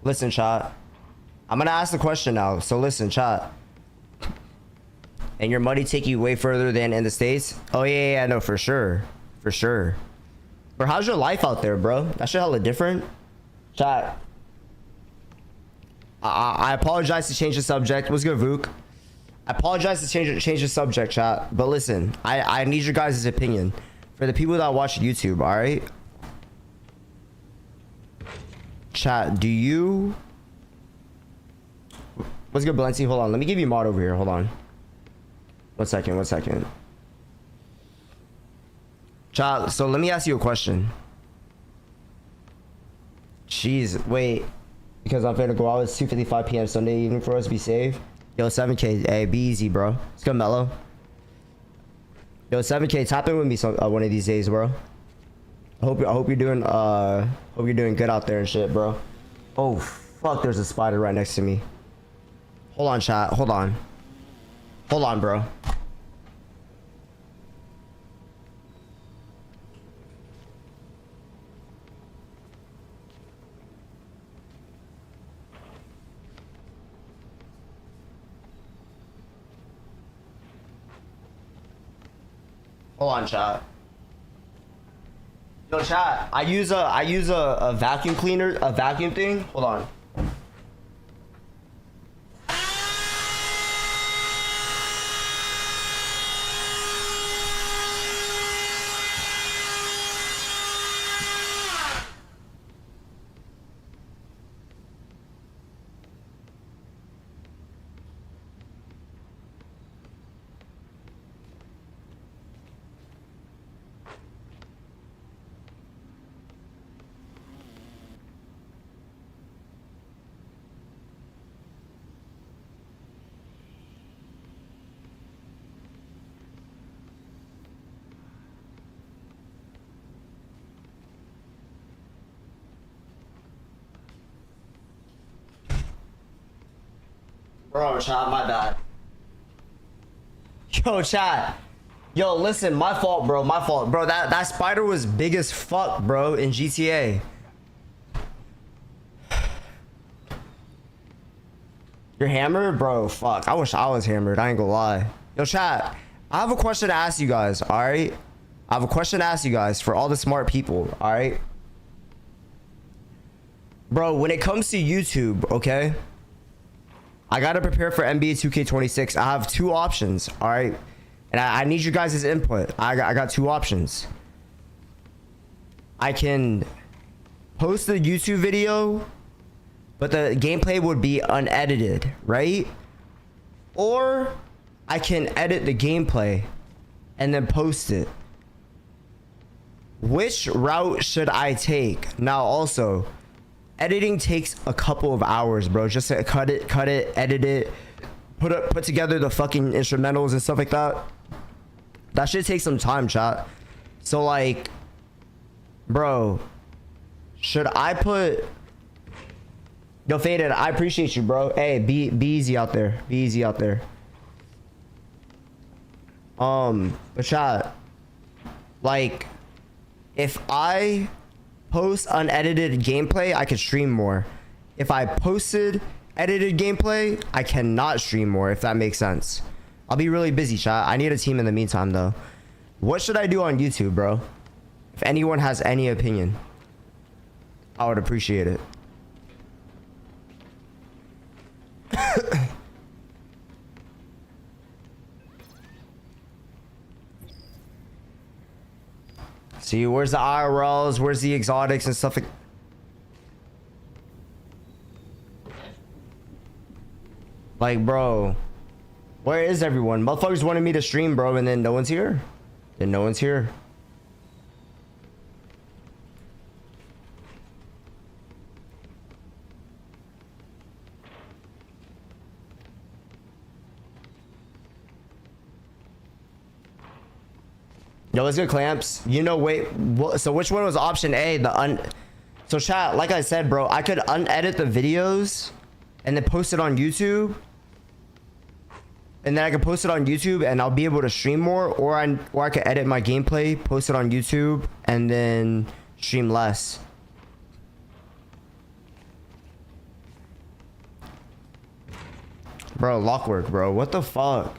Listen, chat. I'm gonna ask the question now. So listen, chat. And your money take you way further than in the States? Oh yeah, no, for sure. For sure. Bro, how's your life out there, bro? That shit hella different. Chat. I apologize to change the subject. What's good, Vuk? I apologize to change the subject, chat. But listen, I need your guys' opinion. For the people that watch YouTube, alright? Chat, do you... What's good, Balenci? Hold on. Let me give you mod over here. Hold on. 1 second, 1 second. Chat, so let me ask you a question. Jeez, wait. Because I'm finna go out. It's 2:55 p.m. Sunday evening for us. Be safe. Yo, 7K. Hey, be easy, bro. Let's go, Mello. Yo, 7K. Tap in with me one of these days, bro. I hope you're doing good out there and shit, bro. Oh fuck, there's a spider right next to me. Hold on, chat. Hold on. Hold on, bro. Hold on, chat. Yo, chat. I use a vacuum cleaner, a vacuum thing. Hold on. Bro, chat, my bad. Yo, chat. Yo, listen, my fault, bro. My fault. Bro, that spider was big as fuck, bro, in GTA. You're hammered? Bro, fuck. I wish I was hammered. I ain't gonna lie. Yo, chat. I have a question to ask you guys, alright? I have a question to ask you guys for all the smart people, alright? Bro, when it comes to YouTube, okay? I gotta prepare for NBA 2K26. I have two options, all right? And I need you guys' input. I got two options. I can post the YouTube video, but the gameplay would be unedited, right? Or I can edit the gameplay and then post it. Which route should I take? Now also, editing takes a couple of hours, bro. Just to cut it, edit it, put together the fucking instrumentals and stuff like that. That shit takes some time, chat. So like, bro, should I put... Yo, Faded, I appreciate you, bro. Hey, be easy out there. Be easy out there. But chat, like, if I post unedited gameplay, I could stream more. If I posted edited gameplay, I cannot stream more, if that makes sense. I'll be really busy, chat. I need a team in the meantime, though. What should I do on YouTube, bro? If anyone has any opinion, I would appreciate it. See, where's the IRLs? Where's the exotics and stuff? Like, bro, where is everyone? Motherfuckers wanted me to stream, bro, and then no one's here. Then no one's here. Yo, let's go, Clamps. You know, wait, so which one was option A? So chat, like I said, bro, I could unedit the videos and then post it on YouTube. And then I can post it on YouTube and I'll be able to stream more, or I could edit my gameplay, post it on YouTube, and then stream less. Bro, lockwork, bro. What the fuck?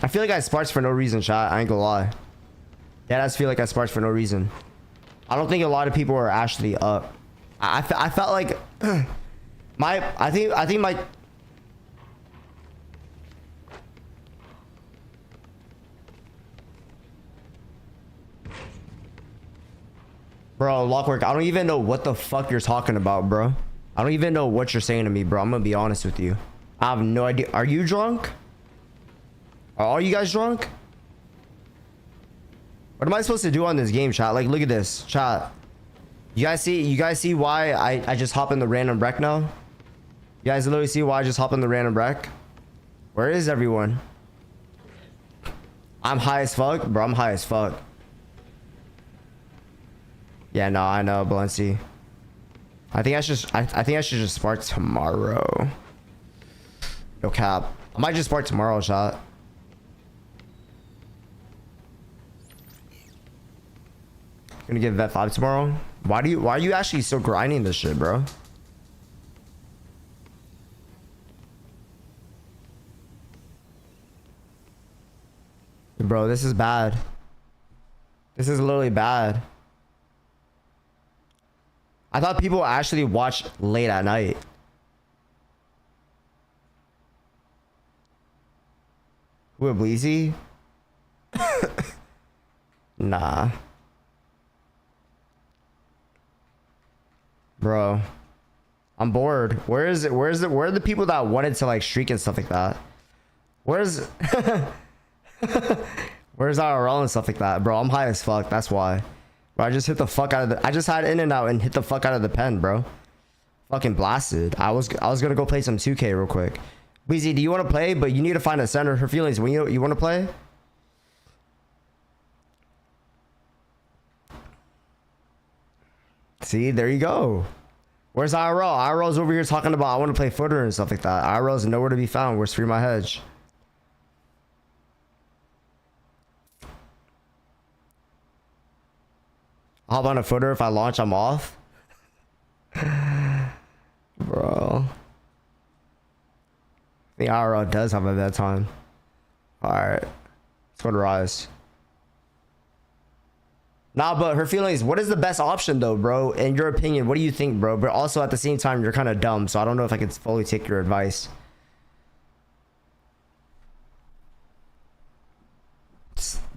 I feel like I sparked for no reason, chat. I ain't gonna lie. Yeah, I just feel like I sparked for no reason. I don't think a lot of people are actually up. I felt like I think my bro, lockwork, I don't even know what the fuck you're talking about, bro. I don't even know what you're saying to me, bro. I'm gonna be honest with you. I have no idea. Are you drunk? Are all you guys drunk? What am I supposed to do on this game, chat? Like, look at this, chat. You guys see why I just hop in the random wreck now? You guys literally see why I just hop in the random wreck? Where is everyone? I'm high as fuck, bro. I'm high as fuck. Yeah, no, I know, Balenci. I think I should just spark tomorrow. No cap. I might just spark tomorrow, chat. Gonna get vet 5 tomorrow. Why are you actually still grinding this shit, bro? Bro, this is bad. This is literally bad. I thought people actually watch late at night. Who a Bleezy? Nah. Bro, I'm bored. Where are the people that wanted to like streak and stuff like that? Where's IRL and stuff like that, bro? I'm high as fuck. That's why. Bro, I just hit the fuck out of the. I just had in and out and hit the fuck out of the pen, bro. Fucking blasted. I was gonna go play some 2K real quick. Weezy, do you want to play? But you need to find a center. Her feelings. When you want to play? See, there you go. Where's IRL? IRL's over here talking about I want to play footer and stuff like that. IRL's nowhere to be found. Where's Free My Hedge? I'll hop on a footer. If I launch, I'm off. Bro. The IRL does have a bad time. Alright. Let's go to Rise. Nah, but her feelings, what is the best option though, bro? In your opinion, what do you think, bro? But also at the same time, you're kind of dumb, so I don't know if I can fully take your advice.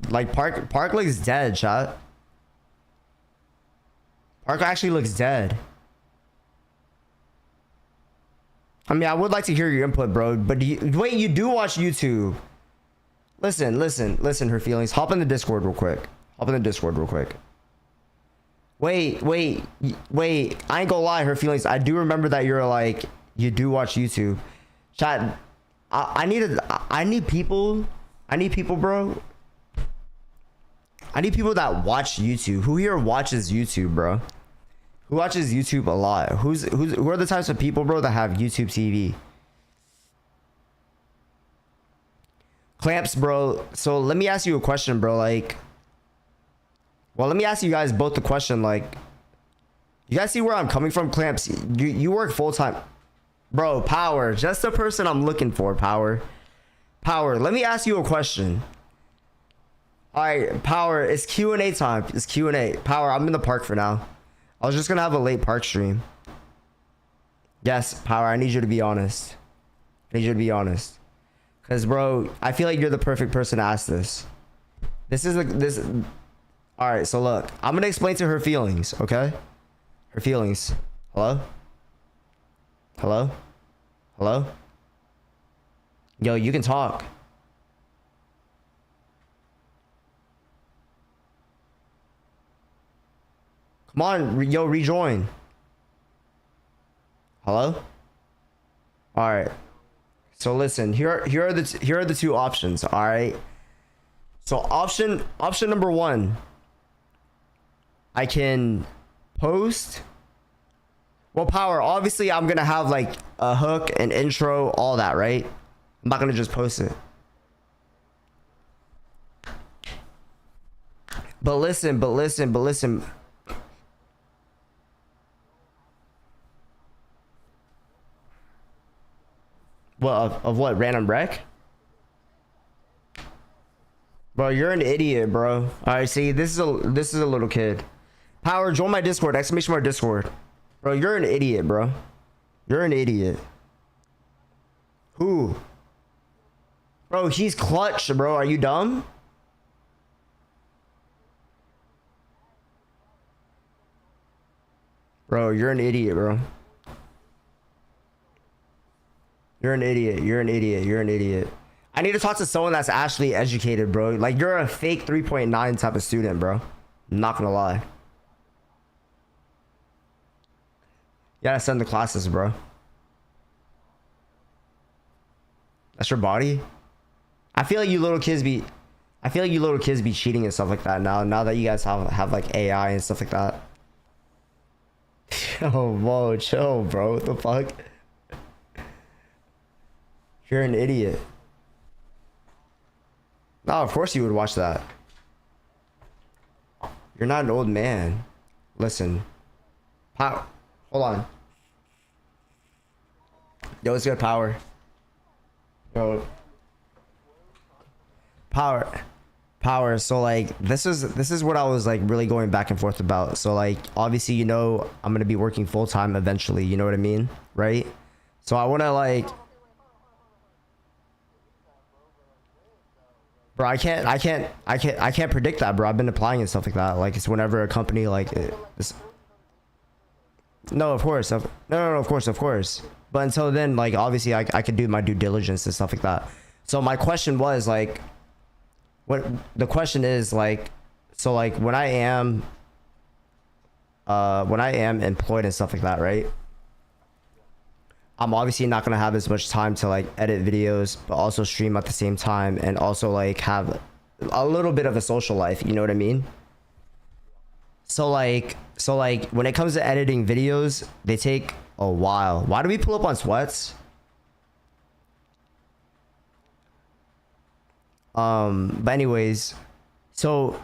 Like Park looks dead, chat. Park actually looks dead. I mean, I would like to hear your input, bro. But wait, you do watch YouTube? Listen, her feelings. Hop in the Discord real quick. Wait. I ain't gonna lie, her feelings. I do remember that you're like, you do watch YouTube. Chat, I need people, bro. I need people that watch YouTube. Who here watches YouTube, bro? Who watches YouTube a lot? Who are the types of people, bro, that have YouTube TV? Clamps, bro. So let me ask you a question, bro. Like, well, let me ask you guys both the question. Like, you guys see where I'm coming from, Clamps? You work full time, bro. Power, just the person I'm looking for. Power. Let me ask you a question. All right, Power. It's Q&A time. It's Q&A. Power. I'm in the park for now. I was just gonna have a late park stream. Yes, Power. I need you to be honest. Cause, bro, I feel like you're the perfect person to ask this. All right, so look, I'm gonna explain to her feelings, okay? Her feelings. Hello? Yo, you can talk. Come on, yo, rejoin. Hello? All right. So listen, here are the two options. All right. So option number 1. I can post. Well, Power, obviously I'm gonna have like a hook, an intro, all that, right? I'm not gonna just post it. But listen. What of what random wreck? Bro, you're an idiot, bro. All right, see, this is a little kid. Power, join my Discord. Exclamation mark Discord. Bro, you're an idiot, bro. You're an idiot. Who? Bro, he's clutch, bro. Are you dumb? Bro, you're an idiot, bro. You're an idiot. You're an idiot. You're an idiot. I need to talk to someone that's actually educated, bro. Like, you're a fake 3.9 type of student, bro. I'm not gonna lie. You gotta send the classes, bro. That's your body? I feel like you little kids be cheating and stuff like that now that you guys have like AI and stuff like that. Oh, whoa, chill, bro. What the fuck? You're an idiot. No, of course you would watch that. You're not an old man. Listen. Hold on. Yo, it's good, Power. Yo. Power. So like this is what I was like really going back and forth about. So like obviously, you know, I'm gonna be working full time eventually, you know what I mean? Right? So I wanna like, bro, I can't predict that, bro. I've been applying and stuff like that. Like it's whenever a company like no, of course. No, of course. But until then, like obviously I could do my due diligence and stuff like that. So my question was like, what the question is like, so like when I am employed and stuff like that, right? I'm obviously not gonna have as much time to like edit videos, but also stream at the same time, and also like have a little bit of a social life, you know what I mean? So like when it comes to editing videos, they take a while. Why do we pull up on sweats? But anyways, so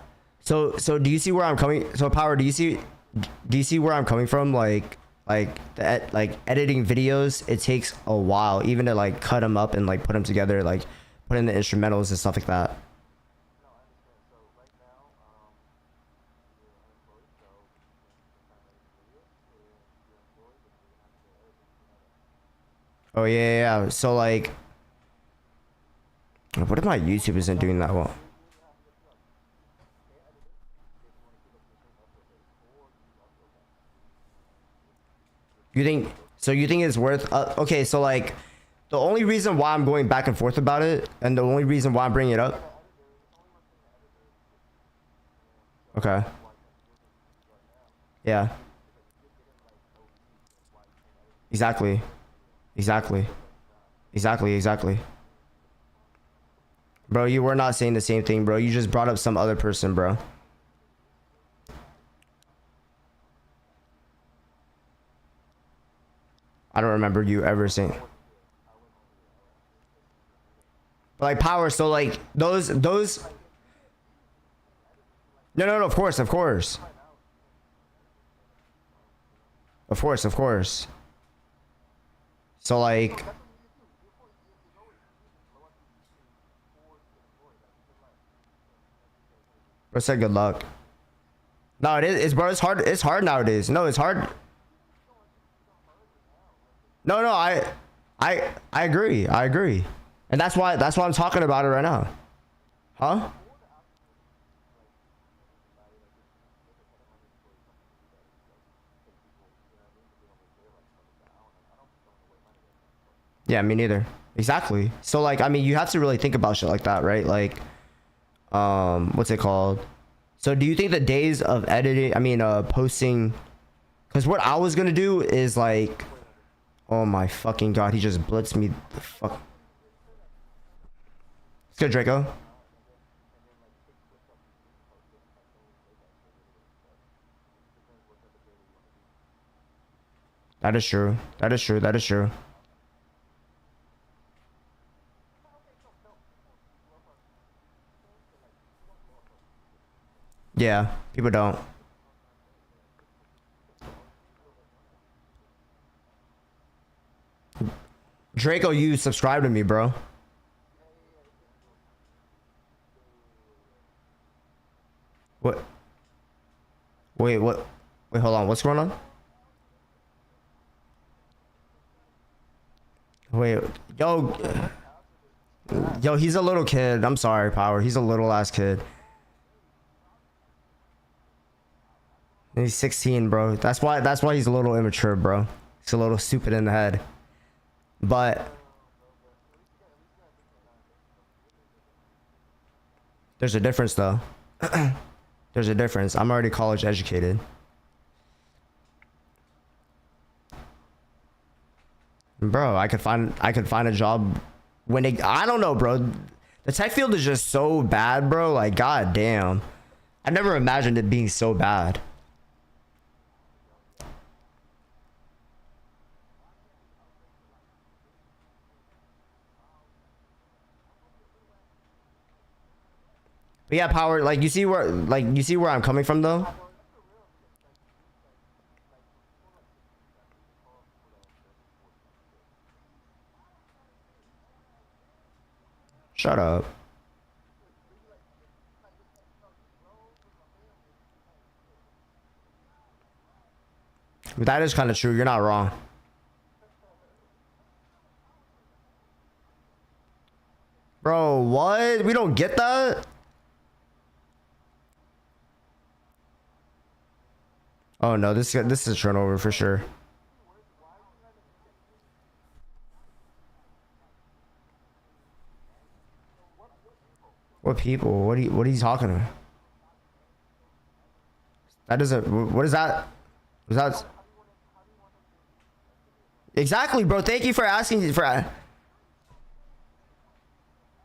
do you see where I'm coming? So Power, do you see where I'm coming from? Like editing videos, it takes a while even to like cut them up and like put them together, like put in the instrumentals and stuff like that. Oh yeah. So like, what if my YouTube isn't doing that well? You think so? You think it's worth? Okay, so like, the only reason why I'm going back and forth about it, and the only reason why I'm bringing it up. Okay. Yeah. Exactly. Bro, you were not saying the same thing, bro. You just brought up some other person, bro. I don't remember you ever saying. Like Power, so like those. No, of course. Of course. So like. Bro said good luck. No, it is, bro. It's hard. It's hard nowadays. No, it's hard. No, I agree. And that's why I'm talking about it right now. Huh? Yeah, me neither. Exactly. So like, I mean, you have to really think about shit like that, right? Like, what's it called? So do you think the days of editing, I mean, posting, because what I was gonna do is like, oh my fucking god, he just blitzed me. The fuck. It's good, Draco. That is true. Yeah, people don't. Draco, you subscribe to me, bro. What? Wait, what? Wait, hold on. What's going on? Wait, yo, he's a little kid. I'm sorry, Power. He's a little ass kid. He's 16, bro. That's why he's a little immature, bro. He's a little stupid in the head. But there's a difference, though. There's a difference. I'm already college educated. Bro, I could find a job when I don't know, bro. The tech field is just so bad, bro. Like, god damn. I never imagined it being so bad. But yeah, Power, like you see where I'm coming from though? Shut up. That is kind of true. You're not wrong. Bro, what? We don't get that? Oh no, this is a turnover for sure. What people? What are you talking about? That doesn't. What is that? Was that? Exactly, bro. Thank you for asking for.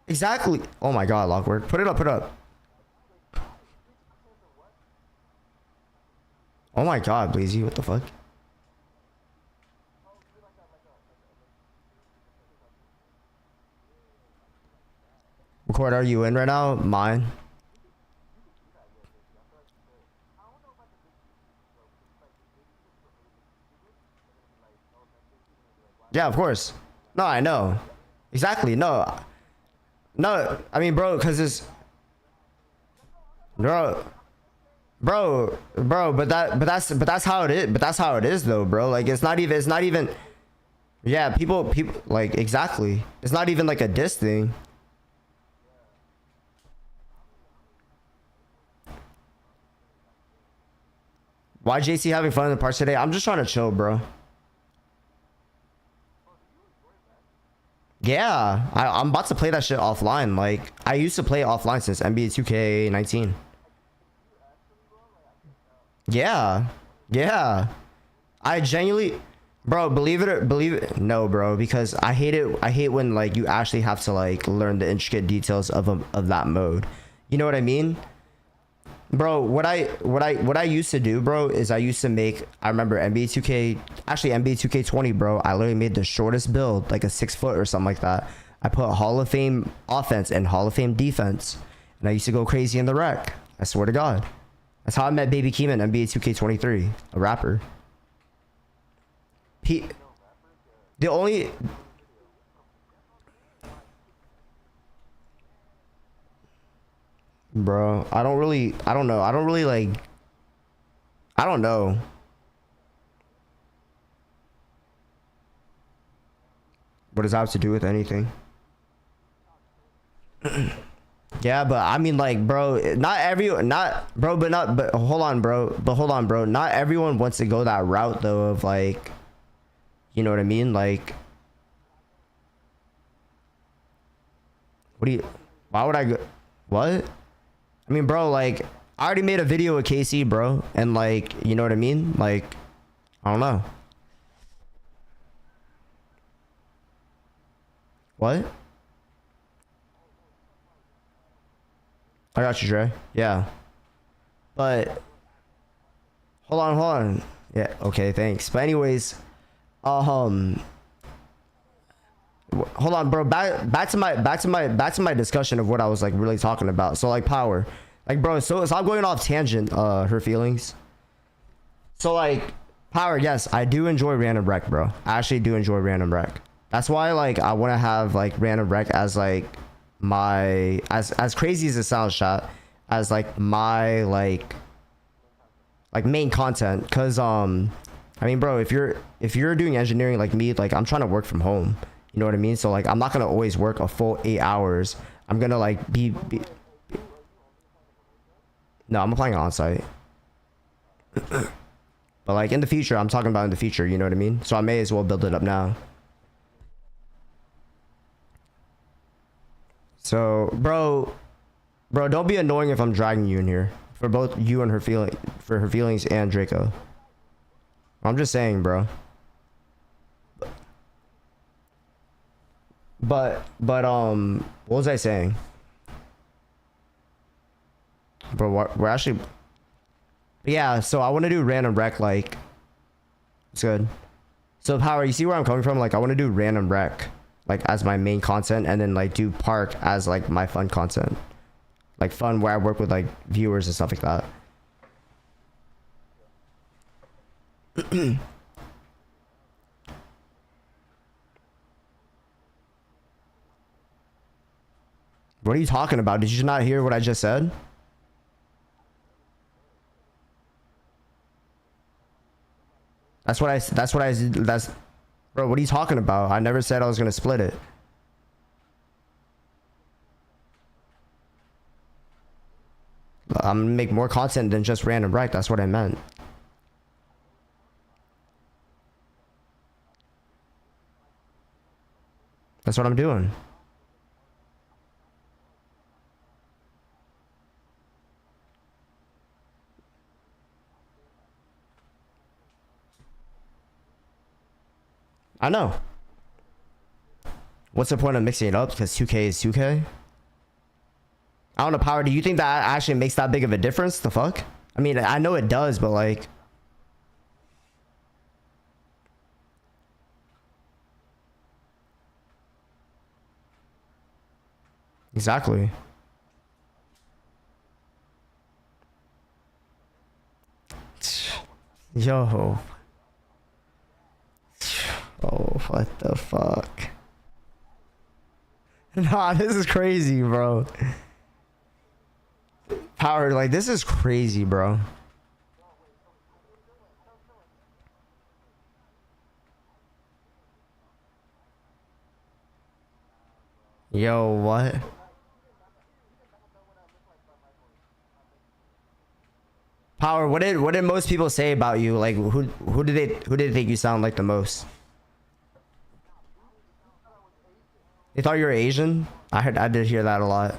Exactly. Oh my god, Lockwood. Put it up. Put it up. Oh my god, Blazy. What the fuck? Record, are you in right now? Mine. Yeah, of course. No, I know. Exactly. No. No, I mean, bro, because it's... Bro, but that's how it is. But that's how it is, though, bro. Like, it's not even... Yeah, people, like, exactly. It's not even, like, a diss thing. Why JC having fun in the parks today? I'm just trying to chill, bro. Yeah, I'm about to play that shit offline. Like, I used to play it offline since NBA 2K19. Yeah, yeah. I genuinely, bro, believe it, no, bro, because I hate it. I hate when like you actually have to like learn the intricate details of that mode. You know what I mean? Bro, what I used to do, bro, is I used to make, I remember NBA 2K, actually NBA 2K20, bro, I literally made the shortest build, like a 6 foot or something like that. I put Hall of Fame offense and Hall of Fame defense. And I used to go crazy in the rec. I swear to God. That's how I met Baby Keem in NBA 2K23, a rapper. The only... Bro, I don't know. I don't really like, I don't know. What does that have to do with anything? Yeah, but I mean like, bro, but hold on, bro. Not everyone wants to go that route though of like, you know what I mean? Like, why would I go, what? I mean, bro, like, I already made a video with KC, bro. And, like, you know what I mean? Like, I don't know. What? I got you, Dre. Yeah. But, hold on. Yeah, okay, thanks. But anyways, hold on, bro. Back to my discussion of what I was like really talking about. So like Power, like bro. So I'm going off tangent. Her feelings. So like Power, yes, I do enjoy random rec, bro. I actually do enjoy random rec. That's why like I want to have like random rec as like my as crazy as it sounds, chat, as like my like main content. Cause I mean, bro, if you're doing engineering like me, like I'm trying to work from home. You know what I mean? So like I'm not gonna always work a full 8 hours. I'm gonna like be no, I'm applying on site. But like in the future, I'm talking about in the future, you know what I mean? So I may as well build it up now. So, bro, don't be annoying if I'm dragging you in here. For both you and her feelings and Draco. I'm just saying, bro. But what was I saying? Bro, we're actually... Yeah, so I want to do random rec, like... It's good. So, Power, you see where I'm coming from? Like, I want to do random rec, like, as my main content, and then, like, do park as, like, my fun content. Like, fun where I work with, like, viewers and stuff like that. What are you talking about? Did you not hear what I just said? That's bro, what are you talking about? I never said I was gonna split it. I'm gonna make more content than just random rec. That's what I meant. That's what I'm doing. I know. What's the point of mixing it up? Because 2K is 2K? I don't know, Power. Do you think that actually makes that big of a difference? The fuck? I mean, I know it does, but like... Exactly. Yo. Oh, what the fuck? Nah, this is crazy, bro. Power, like, this is crazy, bro. Yo, what? Power, what did most people say about you? Like, who did they think you sound like the most? They thought you were Asian? I did hear that a lot.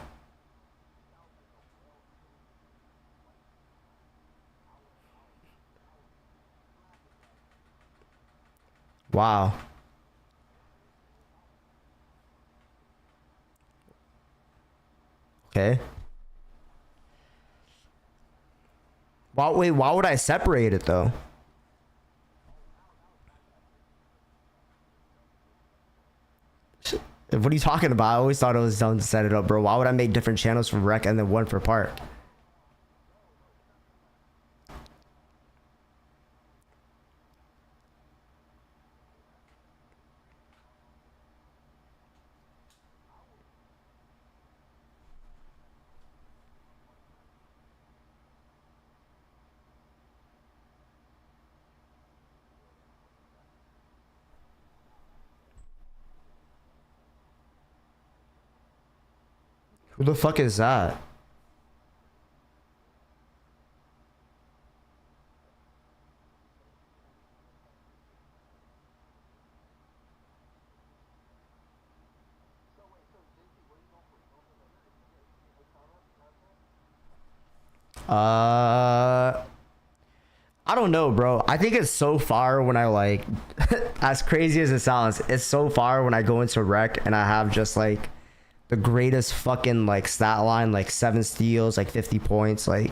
Wow. Okay. Wait, why would I separate it though? What are you talking about? I always thought it was dumb to set it up, bro. Why would I make different channels for rec and then one for park? Who the fuck is that? I don't know, bro. I think it's so far when I like, as crazy as it sounds, it's so far when I go into rec and I have just like the greatest fucking like stat line, like 7 steals, like 50 points, like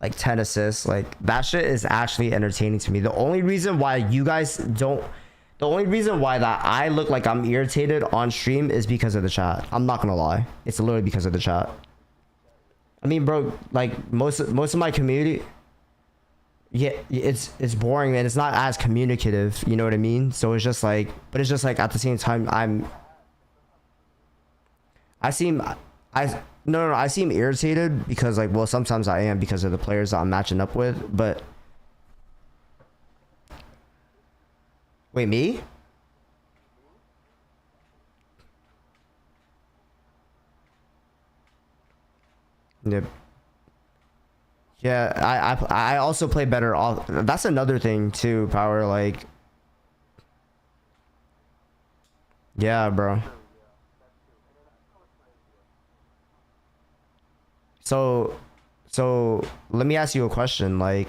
10 assists. Like that shit is actually entertaining to me. The only reason why that I look like I'm irritated on stream is because of the chat. I'm not gonna lie. It's literally because of the chat. I mean, bro, like most of my community. yeah, it's boring, man. It's not as communicative, you know what I mean? So it's just like, but it's just like at the same time, I seem, I no, I seem irritated because like, well, sometimes I am because of the players that I'm matching up with. But wait, me? Yep. Yeah, I also play better off. That's another thing too, Power. Like, yeah, bro. So, so let me ask you a question. Let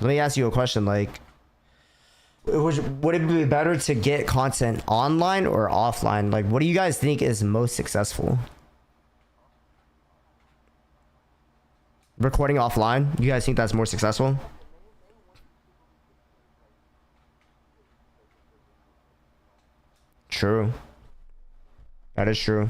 me ask you a question. Like, would it be better to get content online or offline? Like, what do you guys think is most successful? Recording offline? You guys think that's more successful? True. That is true.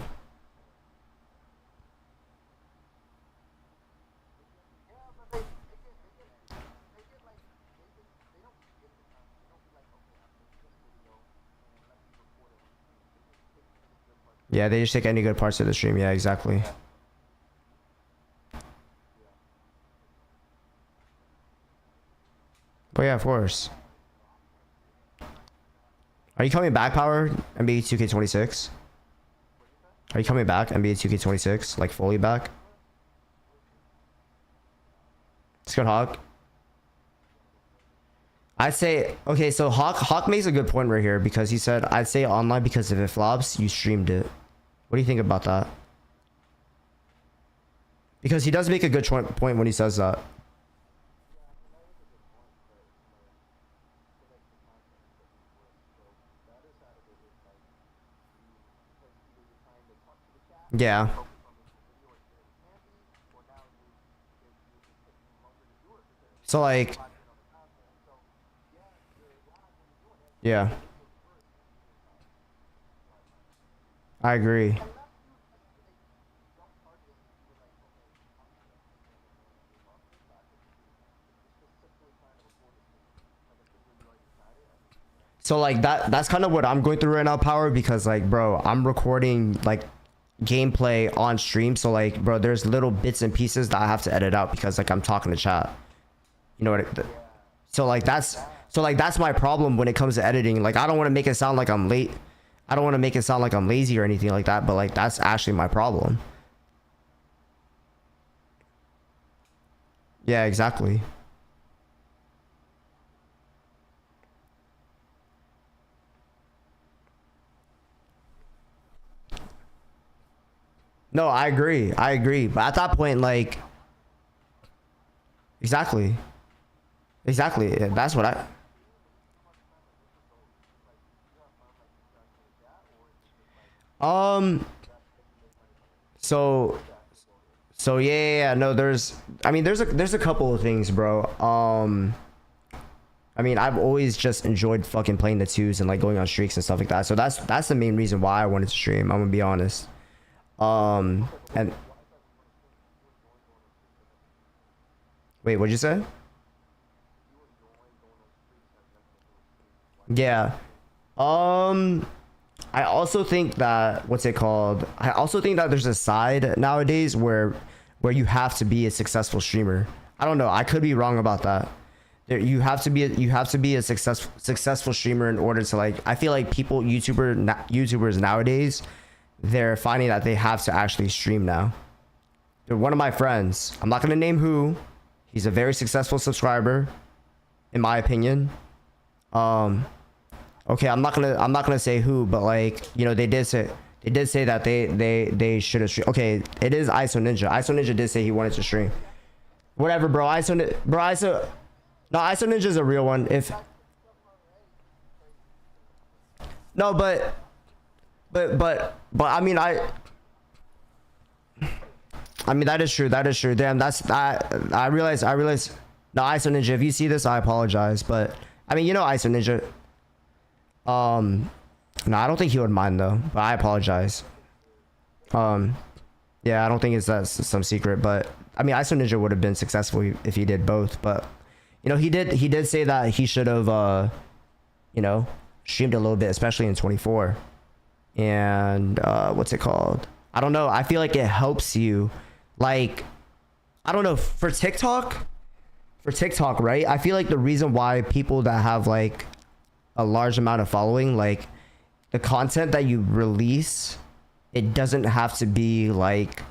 Yeah, they just take any good parts of the stream. Yeah, exactly. But yeah, of course. Are you coming back, Power? NBA 2K26? Are you coming back, NBA 2K26? Like, fully back? It's good, Hawk. I'd say, okay, so Hawk makes a good point right here because he said, I'd say online because if it flops, you streamed it. What do you think about that? Because he does make a good point when he says that. Yeah. So like, yeah, I agree. So like that's kind of what I'm going through right now, Power, because like, bro, I'm recording like gameplay on stream. So like, bro, there's little bits and pieces that I have to edit out because like I'm talking to chat. You know what? So like that's my problem when it comes to editing. Like I don't want to make it sound like I'm late. I don't want to make it sound like I'm lazy or anything like that. But like that's actually my problem. Yeah, exactly. No, I agree. I agree. But at that point, like, exactly, exactly. That's what I. Um. So so yeah, yeah, yeah, no, I mean there's a couple of things, bro. I mean, I've always just enjoyed fucking playing the twos and like going on streaks and stuff like that. So that's the main reason why I wanted to stream. I'm gonna be honest. And wait, what'd you say? Yeah. Um, I also think that what's it called? I also think that there's a side nowadays where you have to be a successful streamer. I don't know. I could be wrong about that. You have to be a successful streamer in order to like. I feel like YouTubers nowadays, they're finding that they have to actually stream now. They're one of my friends. I'm not gonna name who. He's a very successful subscriber, in my opinion. Um, okay, I'm not gonna say who, but like you know they did say that they should have streamed. Okay, it is ISO Ninja. ISO Ninja did say he wanted to stream. Whatever, bro. ISO no, ISO Ninja is a real one. If no, but I mean that is true. That is true. Damn, that's I realize. No, ISO Ninja. If you see this, I apologize. But I mean, you know, ISO Ninja. No, I don't think he would mind though. But I apologize. Um, yeah, I don't think it's some secret. But I mean, ISO Ninja would have been successful if he did both, but you know, he did say that he should have you know, streamed a little bit, especially in 24. And what's it called? I don't know. I feel like it helps you, like, I don't know, for TikTok, right? I feel like the reason why people that have like a large amount of following, like the content that you release, it doesn't have to be like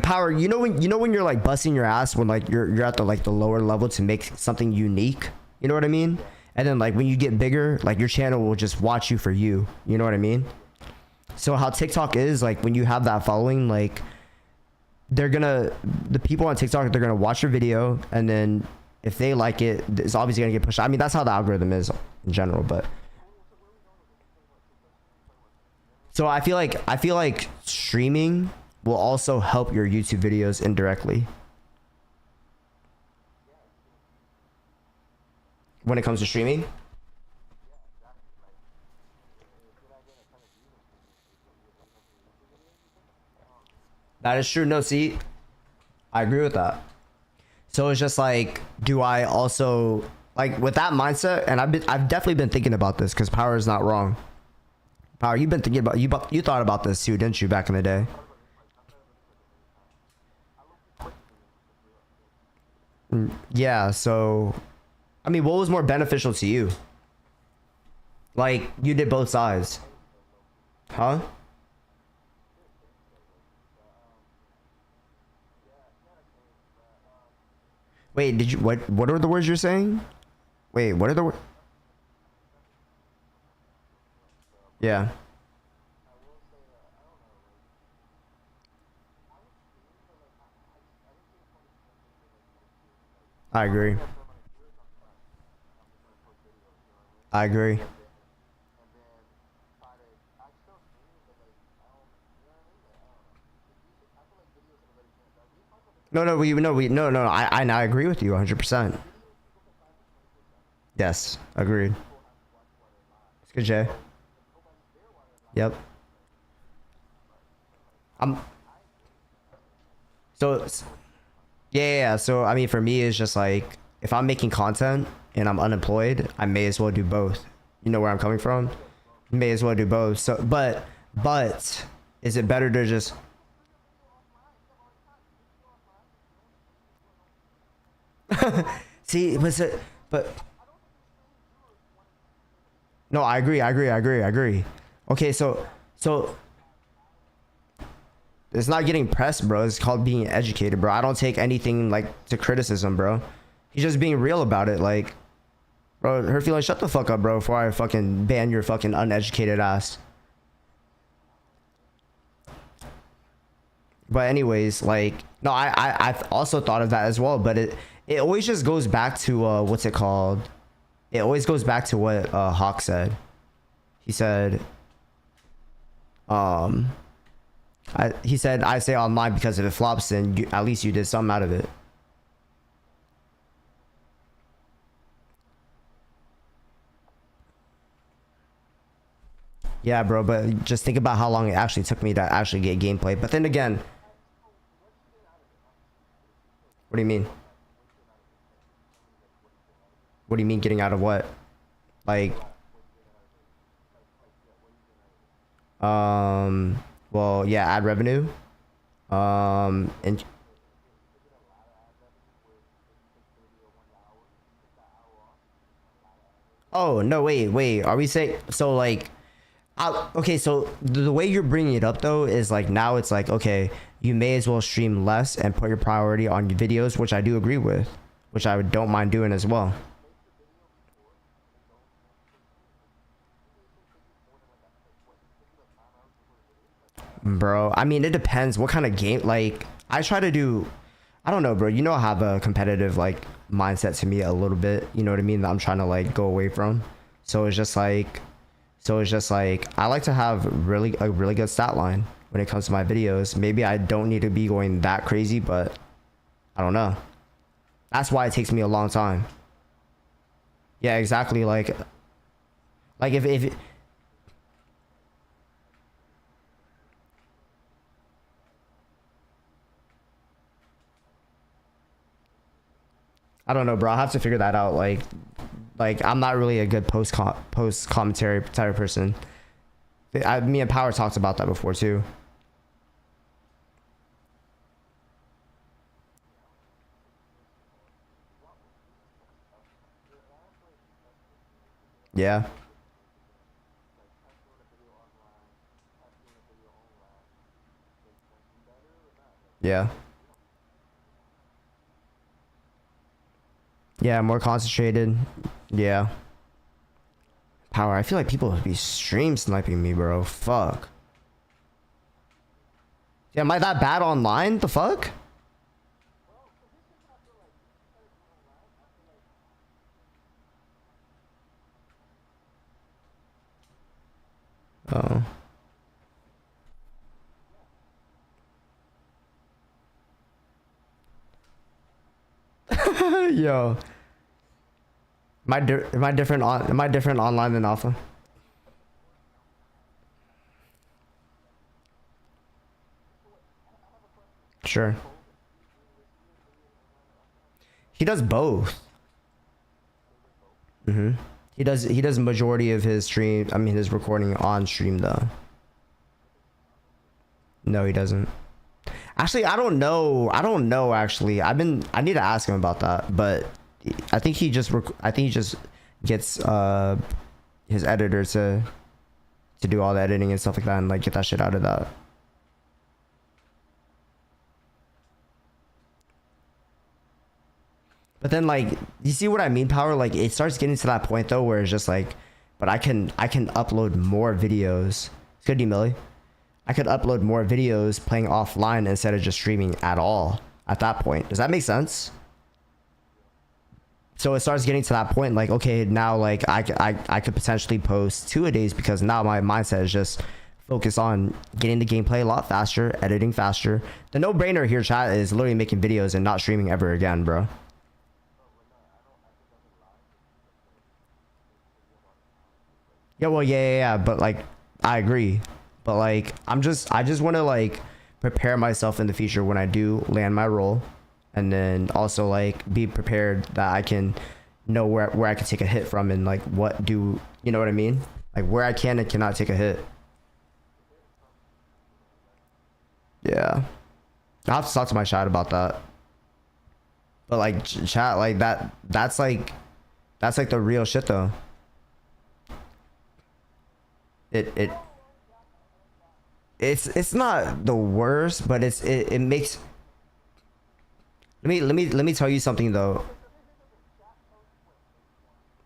Power, you know when you're like busting your ass when like you're at the like the lower level to make something unique, you know what I mean? And then like when you get bigger, like your channel will just watch you for you know what I mean? So how TikTok is, like when you have that following, like the people on TikTok, they're gonna watch your video, and then if they like it, it's obviously gonna get pushed. I mean, that's how the algorithm is in general, but so I feel like streaming will also help your YouTube videos indirectly when it comes to streaming. That is true. No, see, I agree with that. So it's just like, do I also like with that mindset? And I've definitely been thinking about this, because Power is not wrong. Power, you've been thinking about you thought about this too, didn't you, back in the day? Yeah. So, I mean, what was more beneficial to you? Like you did both sides, huh? Wait, did you what are the words you're saying? Wait, what are the words? Yeah, I agree. I agree. No, I agree with you 100%. Yes, agreed. It's good, Jay. Yep. I'm so yeah. So I mean, for me, it's just like if I'm making content and I'm unemployed, I may as well do both. You know where I'm coming from? May as well do both. So, but is it better to just see? But no, I agree. Okay, so it's not getting pressed, bro. It's called being educated, bro. I don't take anything like to criticism, bro. He's just being real about it. Like, bro, her feeling, shut the fuck up, bro, before I fucking ban your fucking uneducated ass. But anyways, like, no, I've also thought of that as well. But it always just goes back to what's it called? It always goes back to what Hawk said. He said, um, he said, I say online because if it flops, then at least you did something out of it. Yeah, bro, but just think about how long it actually took me to actually get gameplay. But then again, what do you mean? What do you mean getting out of what? Like, well, yeah, ad revenue. And oh no, wait, are we saying so like? Okay, so the way you're bringing it up though is like now it's like okay, you may as well stream less and put your priority on your videos, which I do agree with, which I don't mind doing as well. Bro, I mean, it depends what kind of game. Like, I try to do, I don't know, bro. You know, I have a competitive like mindset to me a little bit. You know what I mean? That I'm trying to like go away from. So it's just like, I like to have a really good stat line when it comes to my videos. Maybe I don't need to be going that crazy, but I don't know. That's why it takes me a long time. Yeah, exactly. Like I don't know, bro. I'll have to figure that out. Like I'm not really a good post commentary type of person. Me and Power talked about that before too. Yeah. Yeah. Yeah, more concentrated. Yeah. Power, I feel like people would be stream sniping me, bro. Fuck. Yeah, am I that bad online? The fuck? Oh. Yo. Am I different online than alpha? Sure. He does both. He does majority of his stream, I mean his recording on stream though. No, he doesn't. Actually, I don't know. I don't know actually. I need to ask him about that, but I think he just gets his editor to do all the editing and stuff like that and like get that shit out of that. But then like you see what I mean, Power? Like it starts getting to that point though where it's just like, but I can upload more videos. It's good, D Millie. I could upload more videos playing offline instead of just streaming at all at that point. Does that make sense? So it starts getting to that point like, okay, now like I could potentially post 2 a days because now my mindset is just focused on getting the gameplay a lot faster, editing faster. The no-brainer here, chat, is literally making videos and not streaming ever again, bro. Yeah, well, yeah, but like I agree. But like I just want to like prepare myself in the future when I do land my role, and then also like be prepared that I can know where I can take a hit from and like what do you know what I mean? Like where I can and cannot take a hit. Yeah. I have to talk to my chat about that. But like chat like that's like the real shit though. It it's not the worst, but it makes let me tell you something though.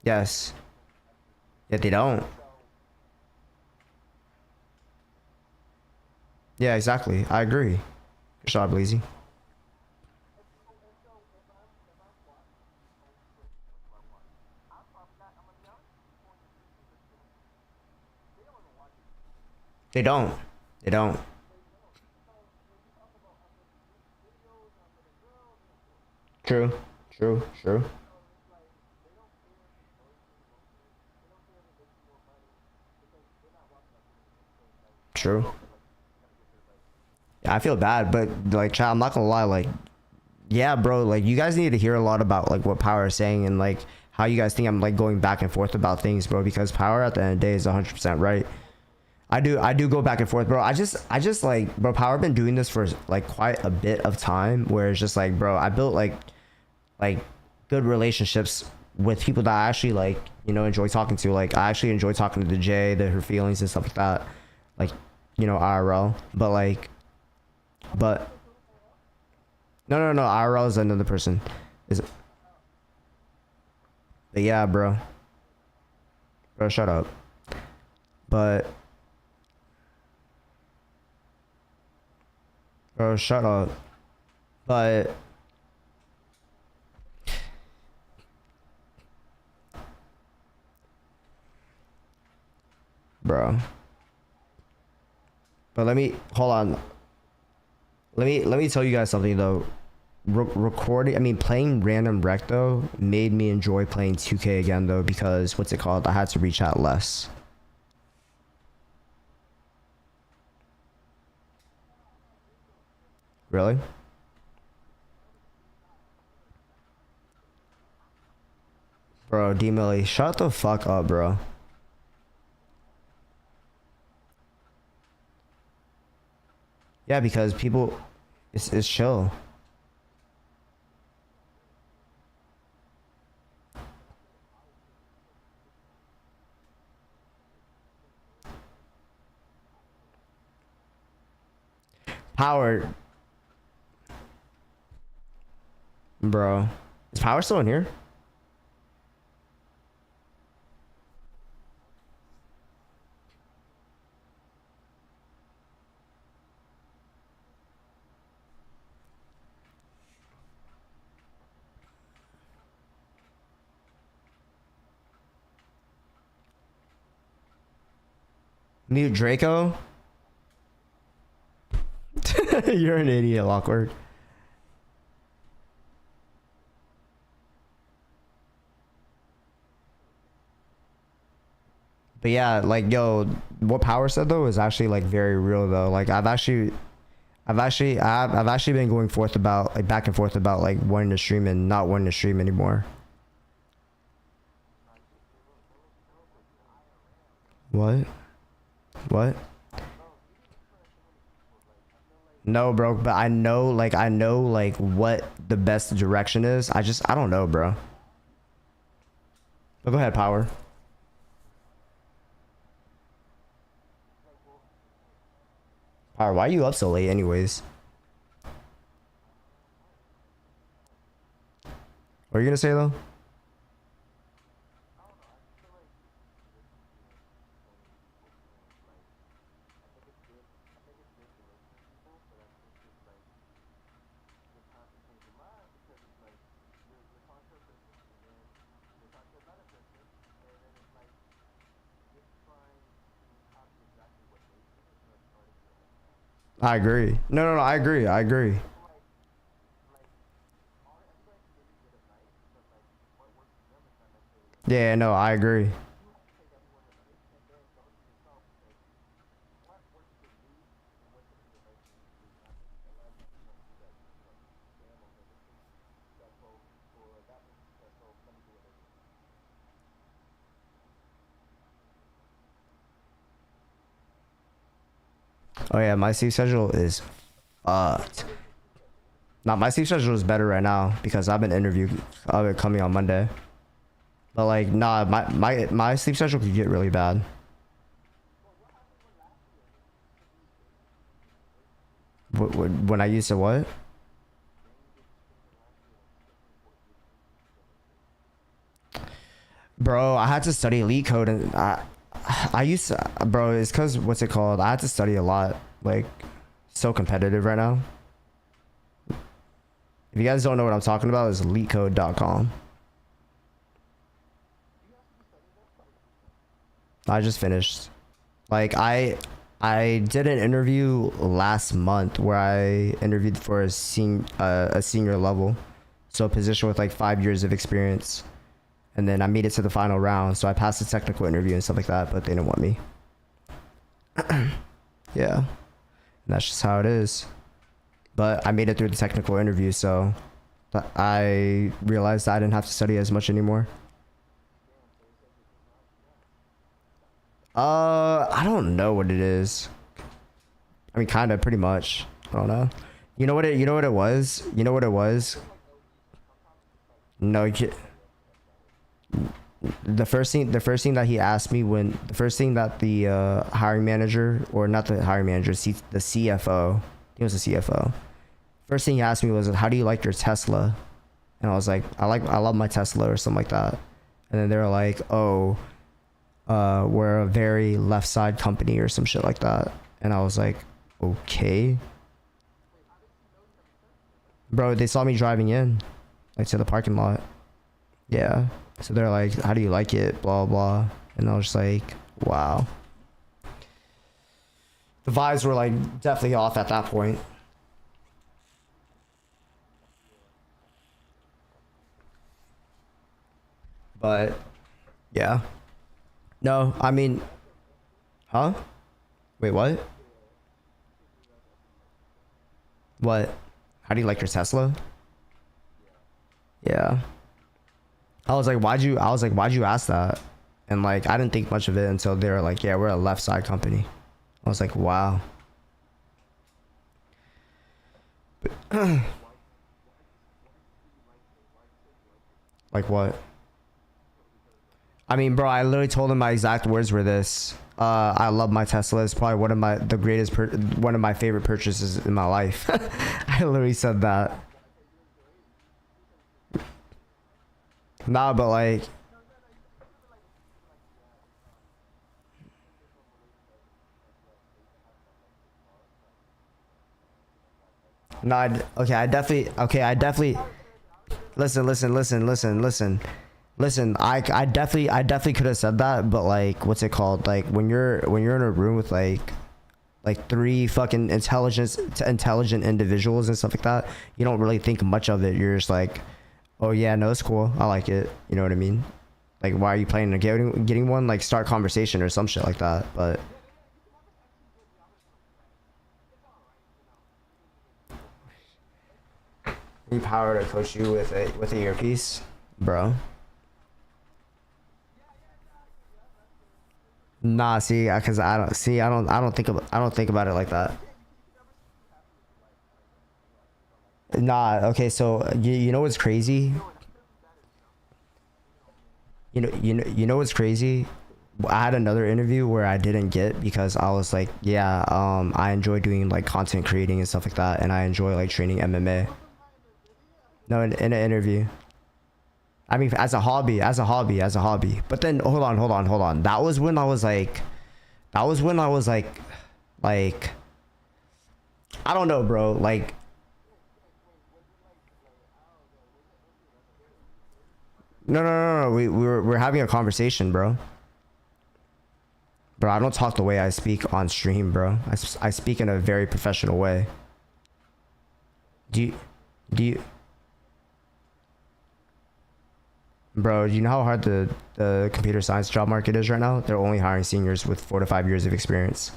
Yes. Yeah, they don't. Yeah, exactly. I agree. Good job, Lazy. They don't. They don't. True. True. True. True. Yeah, I feel bad, but like, child, I'm not gonna lie. Like, yeah, bro. Like, you guys need to hear a lot about like what Power is saying and like how you guys think I'm like going back and forth about things, bro. Because Power at the end of the day is 100% right. I do go back and forth, bro. I just like, bro. Power been doing this for like quite a bit of time, where it's just like, bro, I built like good relationships with people that I actually like, enjoy talking to. Like, I actually enjoy talking to the J, her feelings and stuff like that, like, IRL. But like, but no, IRL is another person. Is but yeah, bro, shut up. But bro, shut up. But bro, but let me hold on. Let me tell you guys something though. Recording, I mean, playing random rec though made me enjoy playing 2K again though, because what's it called? I had to reach out less. Really? Bro, D Millie, shut the fuck up, bro. Yeah, because people, it's chill. Power, bro. Is Power still in here? Mute Draco? You're an idiot, awkward. But yeah, like yo, what Power said though is actually like very real though. Like I've actually been going forth about like back and forth about like wanting to stream and not wanting to stream anymore. What? What? No, bro, but I know like what the best direction is. I don't know, bro. But go ahead, Power. Power, why are you up so late anyways? What are you gonna say though? I agree. No, I agree. I agree. Yeah, no, I agree. Oh yeah, my sleep schedule is fucked. Now my sleep schedule is better right now because I've been interviewed of it coming on Monday. But like, nah, my sleep schedule could get really bad. When I used to what? Bro, I had to study elite code and I used to, bro, it's cause what's it called? I had to study a lot. Like, so competitive right now. If you guys don't know what I'm talking about, it's elitecode.com. I just finished. Like I did an interview last month where I interviewed for a senior level, so a position with like 5 years of experience, and then I made it to the final round. So I passed the technical interview and stuff like that, but they didn't want me. Yeah, and that's just how it is. But I made it through the technical interview, so I realized I didn't have to study as much anymore. I don't know what it is. I mean, kind of, pretty much. I don't know. You know what it was? You know what it was? No, the first thing that he asked me when the first thing that the hiring manager, or not the hiring manager, the CFO, he was the CFO. First thing he asked me was, "How do you like your Tesla?" And I was like, I love my Tesla," or something like that. And then they were like, "Oh, we're a very left side company," or some shit like that. And I was like, okay. Bro, they saw me driving in, like, to the parking lot. Yeah. So they're like, "How do you like it?" Blah, blah. And I was just like, wow. The vibes were like definitely off at that point. But yeah. No, I mean, huh? Wait, what? What? How do you like your Tesla? Yeah. I was like, why'd you ask that? And like, I didn't think much of it until they were like, yeah, we're a left side company. I was like, wow. Like what? I mean, bro, I literally told him my exact words were this. I love my Tesla. It's probably one of my favorite purchases in my life. I literally said that. Nah, but like, nah, I definitely, listen, I definitely could have said that, but like, what's it called? Like when you're in a room with like three fucking intelligent individuals and stuff like that, you don't really think much of it. You're just like, oh yeah, no, it's cool. I like it. You know what I mean? Like, why are you planning on getting one? Like, start conversation or some shit like that. But need power to coach you with a earpiece, bro. Nah, see, cause I don't think about it like that. Nah, okay, so you know what's crazy? You know what's crazy? I had another interview where I didn't get because I was like, yeah, I enjoy doing like content creating and stuff like that, and I enjoy like training MMA. No, in an interview. I mean, as a hobby. But then hold on. That was when I was like, like, I don't know, bro. Like, no. We're having a conversation, bro. Bro, I don't talk the way I speak on stream, bro. I speak in a very professional way. Do you, bro, do you know how hard the computer science job market is right now? They're only hiring seniors with 4 to 5 years of experience.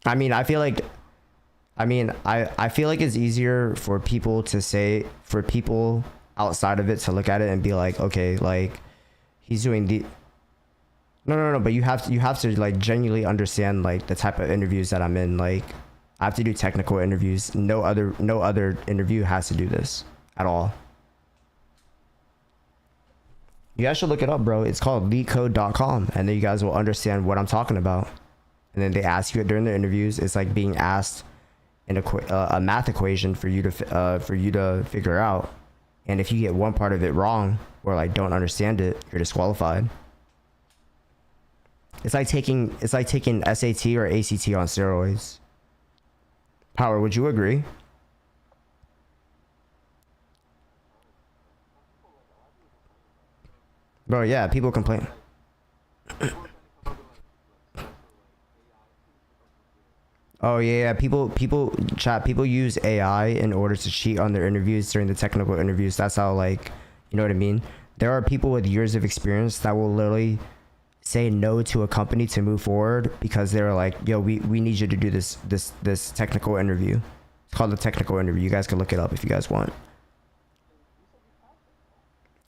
I mean, I feel like, I feel like it's easier for people to say, for people outside of it to look at it and be like, okay, like, he's doing the, no, but you have to like genuinely understand like the type of interviews that I'm in. Like, I have to do technical interviews. No other interview has to do this at all. You guys should look it up, bro. It's called leetcode.com, and then you guys will understand what I'm talking about. And then they ask you it during the interviews. It's like being asked a math equation for you to figure out. And if you get one part of it wrong or like don't understand it, you're disqualified. It's like taking SAT or ACT on steroids. Power, would you agree? Bro, yeah, people complain. Oh yeah, people use AI in order to cheat on their interviews during the technical interviews. That's how, like, you know what I mean? There are people with years of experience that will literally say no to a company to move forward because they're like, yo, we need you to do this technical interview. It's called the technical interview. You guys can look it up if you guys want.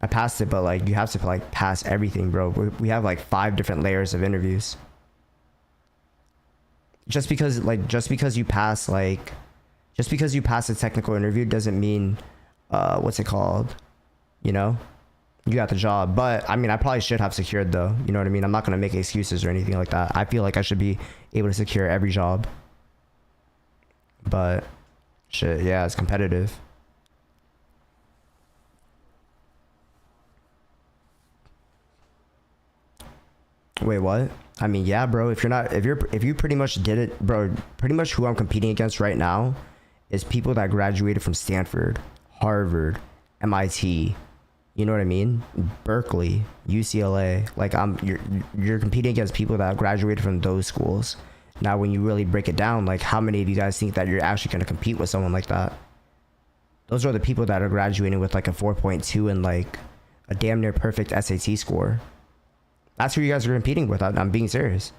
I passed it, but like, you have to like pass everything, bro. We have like 5 different layers of interviews. Just because you pass a technical interview doesn't mean what's it called, you know, you got the job. But I mean, I probably should have secured, though, you know what I mean? I'm not gonna make excuses or anything like that. I feel like I should be able to secure every job, but shit, yeah, it's competitive. Wait, what? I mean, yeah, bro, if you pretty much did it, bro, pretty much who I'm competing against right now is people that graduated from Stanford, Harvard, MIT, you know what I mean? Berkeley, UCLA. Like, you're competing against people that graduated from those schools. Now, when you really break it down, like, how many of you guys think that you're actually going to compete with someone like that? Those are the people that are graduating with like a 4.2 and like a damn near perfect SAT score. That's who you guys are competing with. I'm being serious,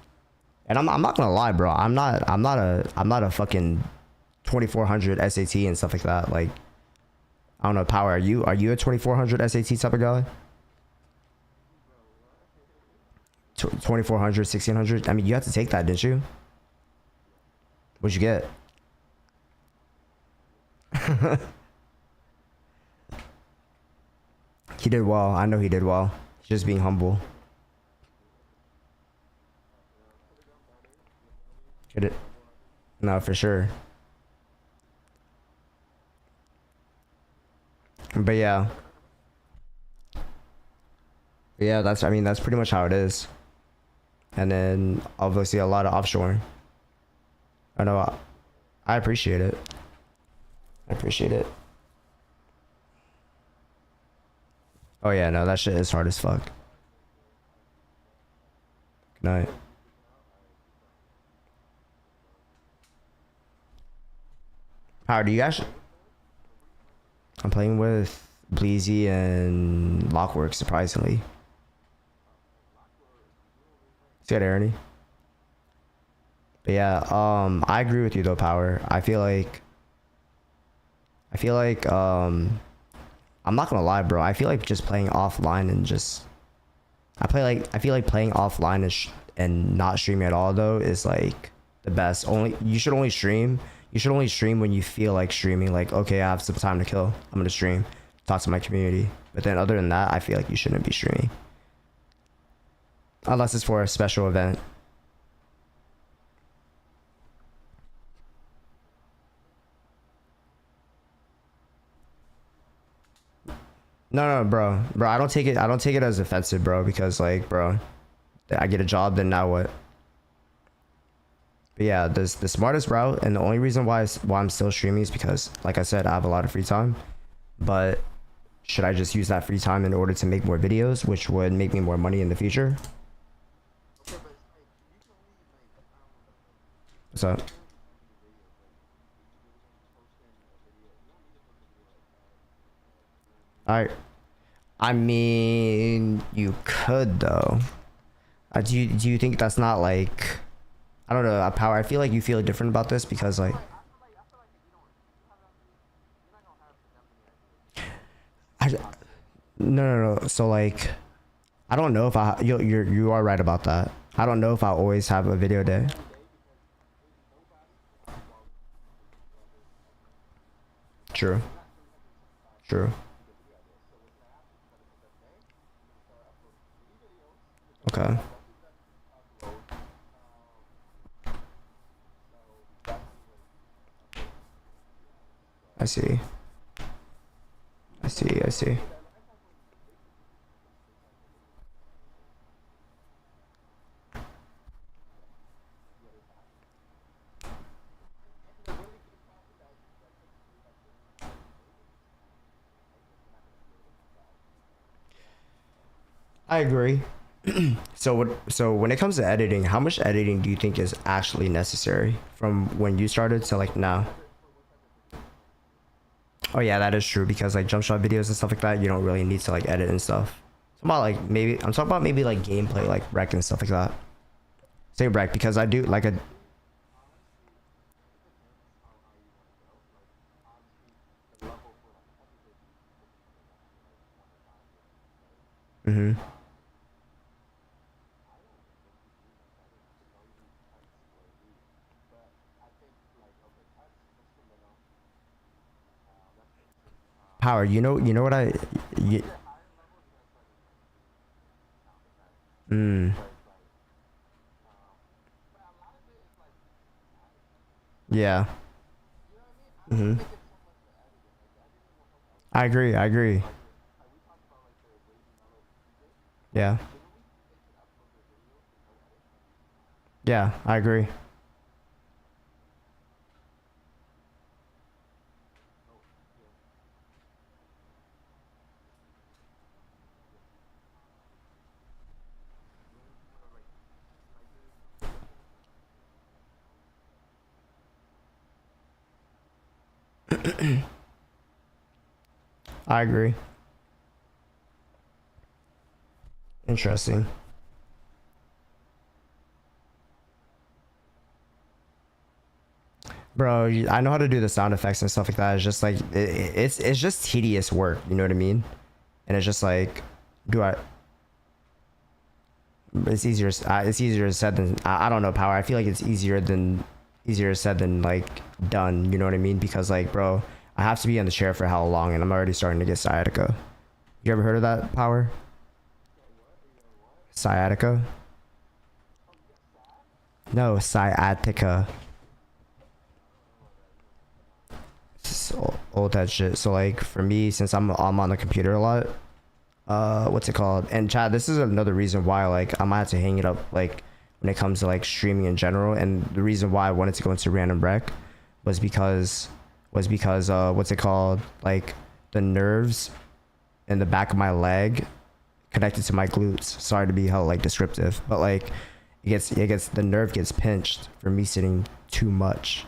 and I'm not gonna lie, bro. I'm not a fucking 2400 SAT and stuff like that. Like, I don't know, Power, are you a 2400 SAT type of guy? 2400, 1600? I mean, you had to take that, didn't you? What'd you get? He did well. I know he did well. He's just being humble. Get it? No, for sure. But yeah. But yeah, that's, I mean, that's pretty much how it is. And then obviously a lot of offshoring. I know. I appreciate it. I appreciate it. Oh yeah, no, that shit is hard as fuck. Good night. How do you guys? I'm playing with Bleezy and Lockwork, surprisingly. See that, Ernie? But yeah, I agree with you though, Power. I'm not gonna lie, bro. I feel like just playing offline and just I feel like playing offline and not streaming at all though is like the best. You should only stream. You should only stream when you feel like streaming. Like, okay, I have some time to kill. I'm gonna stream, talk to my community. But then other than that, I feel like you shouldn't be streaming unless it's for a special event. No, bro. I don't take it as offensive, bro, because like, bro, I get a job, then now what? But yeah, the smartest route, and the only reason why I'm still streaming is because, like I said, I have a lot of free time. But should I just use that free time in order to make more videos, which would make me more money in the future? What's up? I mean, you could though. Do you think that's not like, I don't know, Power? I feel like you feel different about this because like, I, no. So like, I don't know if you are right about that. I don't know if I always have a video day. True. True. Okay. I see. I see. I agree. So when it comes to editing, how much editing do you think is actually necessary from when you started to like now? Oh yeah, that is true because like jump shot videos and stuff like that, you don't really need to like edit and stuff. I'm talking about maybe like gameplay, like rec and stuff like that. Say rec because I do like a. Mhm. Power, you know what y mm, yeah. Mhm. I agree. Yeah. Yeah, I agree. I agree. Interesting. Bro, I know how to do the sound effects and stuff like that. It's just like it's just tedious work, you know what I mean? And it's just like, do I? It's easier said than I don't know, power. I feel like it's easier said than like done. You know what I mean? Because like, bro, I have to be in the chair for how long, and I'm already starting to get sciatica. You ever heard of that, power? Sciatica? No, sciatica. So old that shit. So like for me, since I'm on the computer a lot, what's it called? And Chad, this is another reason why like I might have to hang it up like when it comes to like streaming in general. And the reason why I wanted to go into random rec was because what's it called? Like the nerves in the back of my leg connected to my glutes. Sorry to be held like descriptive, but like it gets the nerve gets pinched for me sitting too much.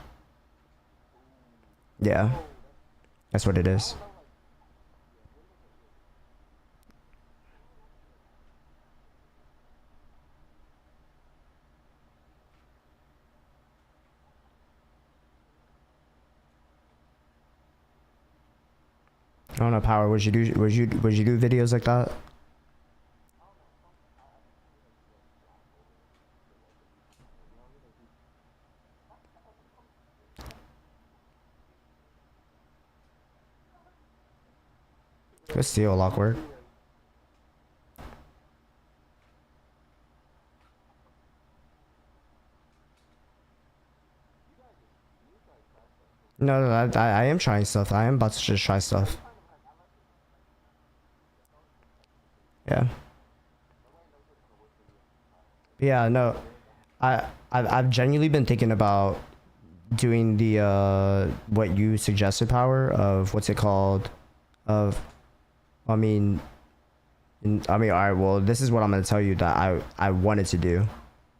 Yeah, that's what it is. I don't know, power. Would you do videos like that? Good steal, lock work. No, no, I am trying stuff. I am about to just try stuff. Yeah. Yeah, no. I've genuinely been thinking about doing the what you suggested, power, of what's it called, of I mean all right, well, this is what I'm going to tell you that I wanted to do.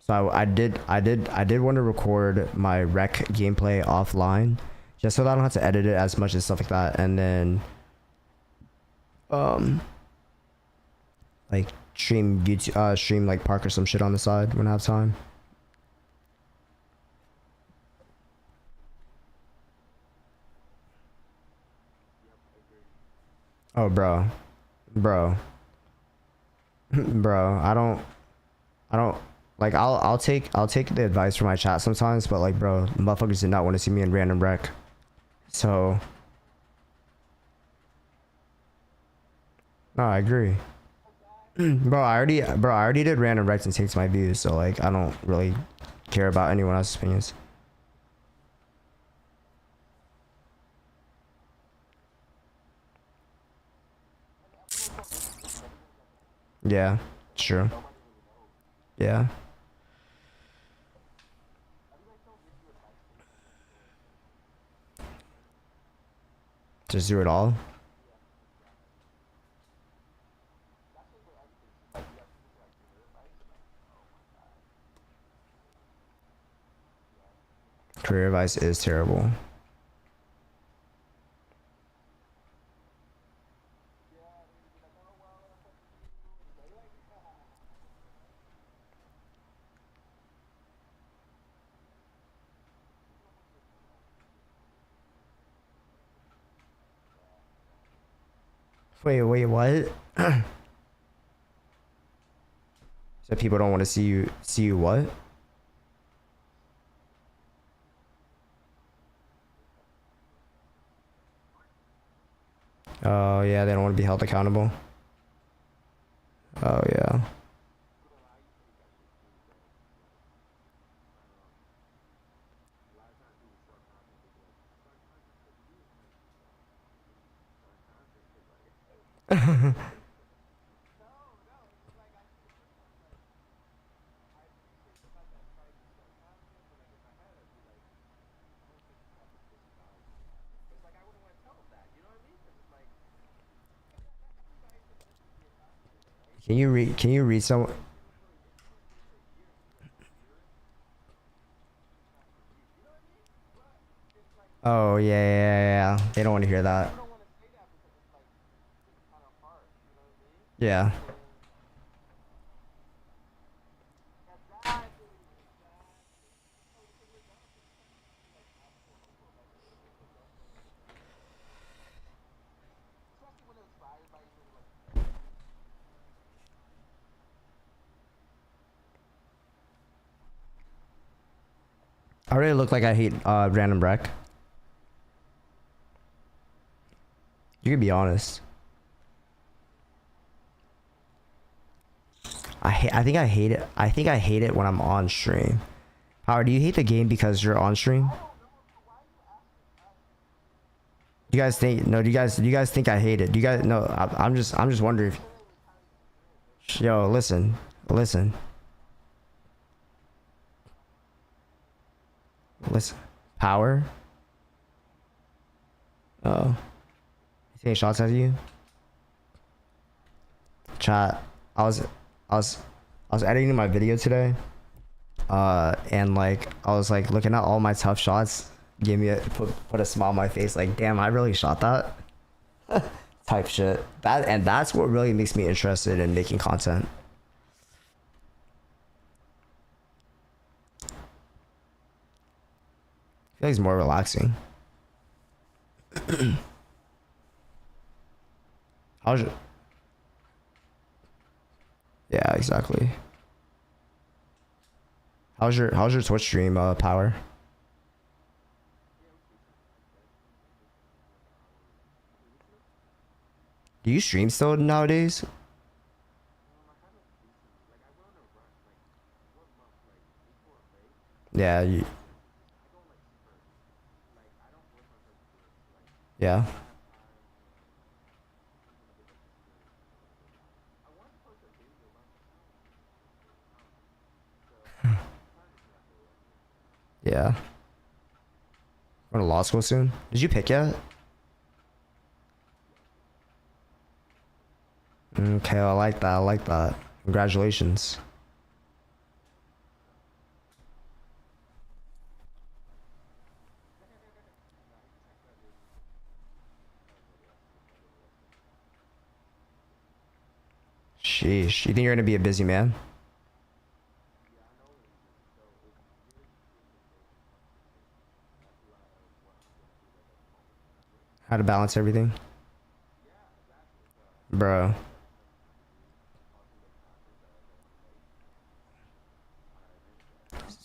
So I did want to record my rec gameplay offline just so that I don't have to edit it as much and stuff like that, and then um like stream YouTube, stream like Park or some shit on the side when I have time. Oh, bro, bro. I don't like. I'll take the advice from my chat sometimes, but like, bro, motherfuckers did not want to see me in random rec. So no, I agree. Bro, I already did random recs and takes my views, so like I don't really care about anyone else's opinions. Yeah, true. Yeah. Just do it all. Career advice is terrible. Wait, what? So people don't want to see you what? Oh yeah, they don't want to be held accountable. Oh yeah. Can you read some? Oh yeah, yeah, yeah, yeah. They don't want to hear that. Yeah. I really look like I hate random wreck. You can be honest. I think I hate it. I think I hate it when I'm on stream. Howard, do you hate the game because you're on stream? You guys think no? Do you guys think I hate it? Do you guys no? I'm just wondering. If, yo, listen. Power. Oh, you taking shots at you? Chat. I was editing my video today. And like I was like looking at all my tough shots, gave me put a smile on my face, like damn, I really shot that type shit. That's what really makes me interested in making content. I feel like it's more relaxing. How's your... Yeah, exactly. How's your Twitch stream power? Do you stream still nowadays? Yeah, yeah. Yeah. Going to law school soon? Did you pick yet? Okay, I like that. Congratulations. Sheesh. You think you're gonna be a busy man? How to balance everything? Bro.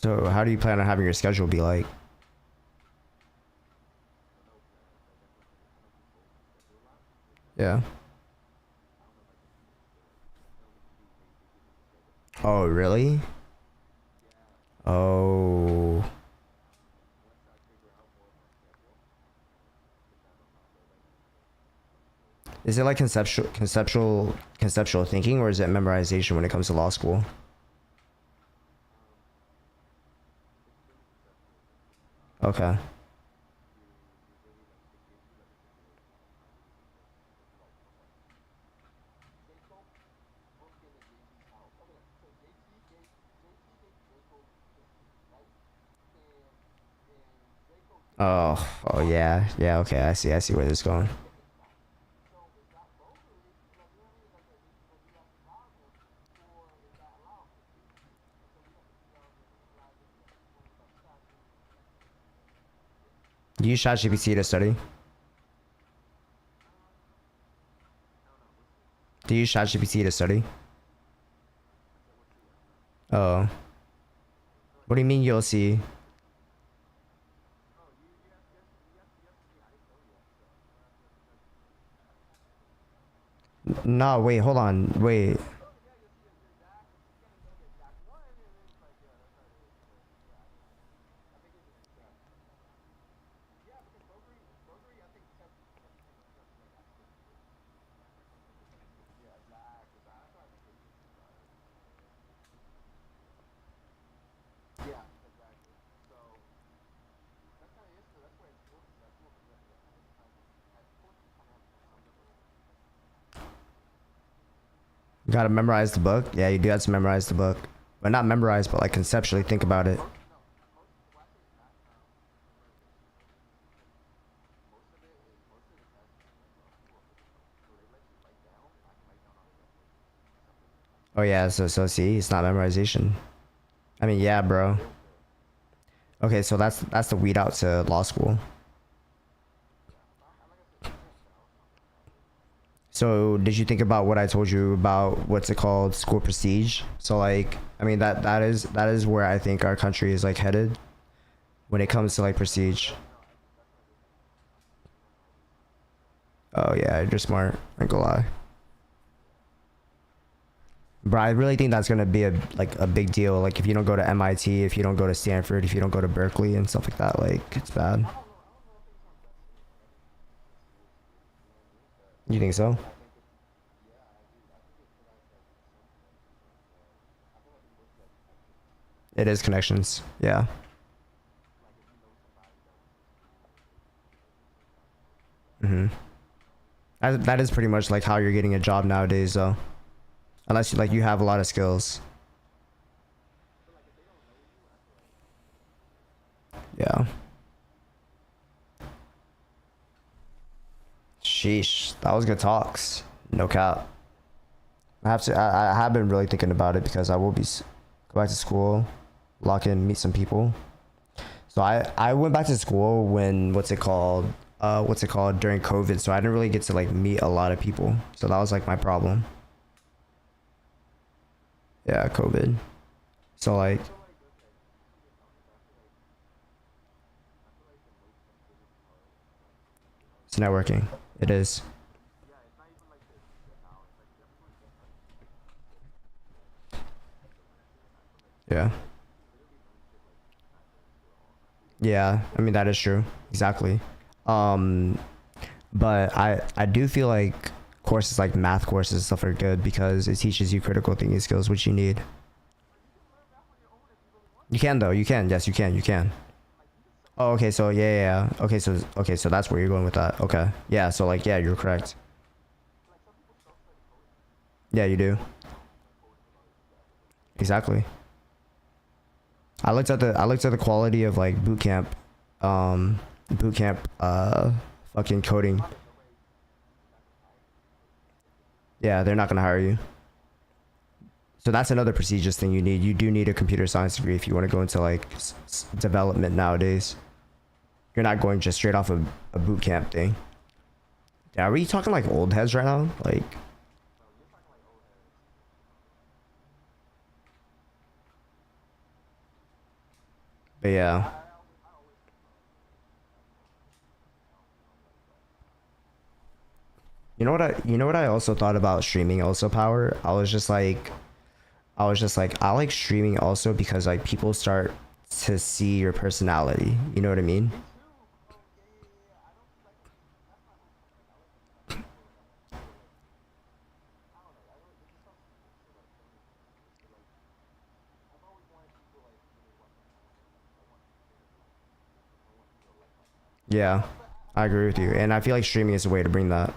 So how do you plan on having your schedule be like? Yeah. Oh, really? Oh. Is it like conceptual thinking, or is it memorization when it comes to law school? Okay. Oh yeah. Yeah, okay. I see where this is going. Do you use ChatGPT to study? Do you use ChatGPT to study? Oh. What do you mean you'll see? No, wait, hold on. Wait. You gotta memorize the book? Yeah, you do have to memorize the book. But not memorize, but like conceptually think about it. Oh yeah, so see, it's not memorization. I mean, yeah, bro. Okay, so that's the weed out to law school. So did you think about what I told you about what's it called, school prestige? So like, I mean that is where I think our country is like headed. when it comes to like prestige. Oh yeah, you're smart. I ain't gonna lie. But I really think that's gonna be a big deal. Like if you don't go to MIT, if you don't go to Stanford, if you don't go to Berkeley and stuff like that, like it's bad. You think so? It is connections. Yeah. Mm-hmm. That is pretty much like how you're getting a job nowadays, though. Unless you like you have a lot of skills. Yeah. Sheesh, that was good talks. No cap. I have to. I have been really thinking about it because I will be go back to school, lock in, meet some people. So I went back to school when what's it called during COVID. So I didn't really get to like meet a lot of people. So that was like my problem. Yeah, COVID. So like it's networking. It is. Yeah. Yeah. I mean that is true. Exactly. Um, but I do feel like courses like math courses and stuff are good because it teaches you critical thinking skills, which you need. You can though. You can. Yes, you can. You can. Oh, okay. So yeah, yeah. Yeah. Okay. So that's where you're going with that. Okay. Yeah. So like, yeah, you're correct. Yeah, you do. Exactly. I looked at the quality of like boot camp, fucking coding. Yeah, they're not gonna hire you. So that's another prestigious thing you need. You do need a computer science degree if you want to go into like development nowadays. You're not going just straight off a boot camp thing. Yeah, are we talking like old heads right now? Like, but yeah. You know what I also thought about streaming also power? I was just like I like streaming also because like people start to see your personality. You know what I mean? Yeah. I agree with you. And I feel like streaming is a way to bring that.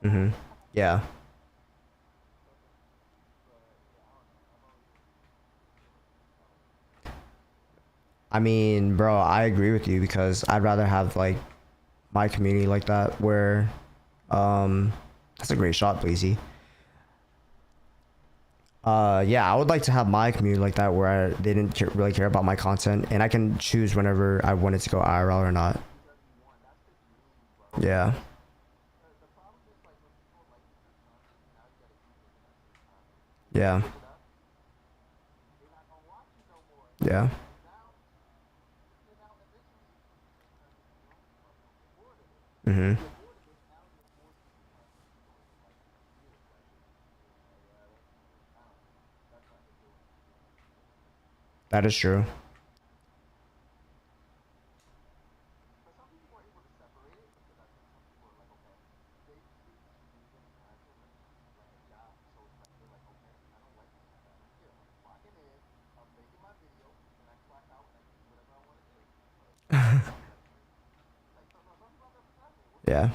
Mhm. Yeah. I mean, bro, I agree with you because I'd rather have like my community like that where um that's a great shot, Blazy. Yeah, I would like to have my community like that where they didn't really care about my content and I can choose whenever I wanted to go IRL or not. Yeah. Yeah. Yeah. Mhm. That is true. Yeah.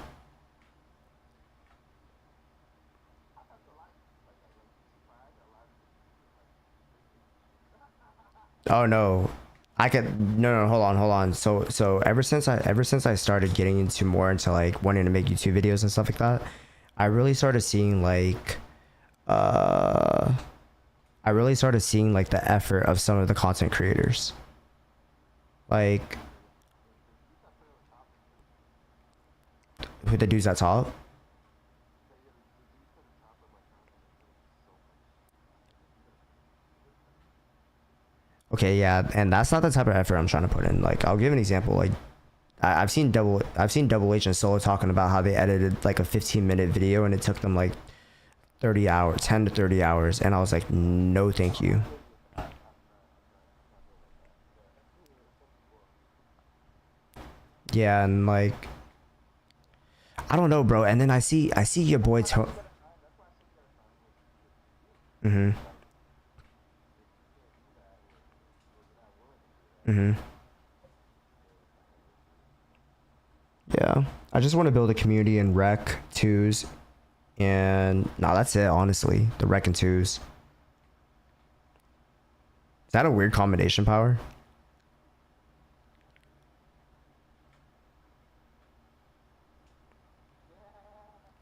Oh no. I could no, hold on. So ever since I started getting into more into like wanting to make YouTube videos and stuff like that, I really started seeing like uh I really started seeing like the effort of some of the content creators. Like who the dudes at top. Okay, yeah, and that's not the type of effort I'm trying to put in. Like, I'll give an example. Like, I've seen Double H and Solo talking about how they edited like a 15-minute video and it took them like 30 hours, 10 to 30 hours, and I was like, no, thank you. Yeah, and like, I don't know, bro. And then I see your boy Mm-hmm. Mm-hmm. Yeah. I just want to build a community in rec twos, and no, that's it. Honestly, the rec and twos. Is that a weird combination power?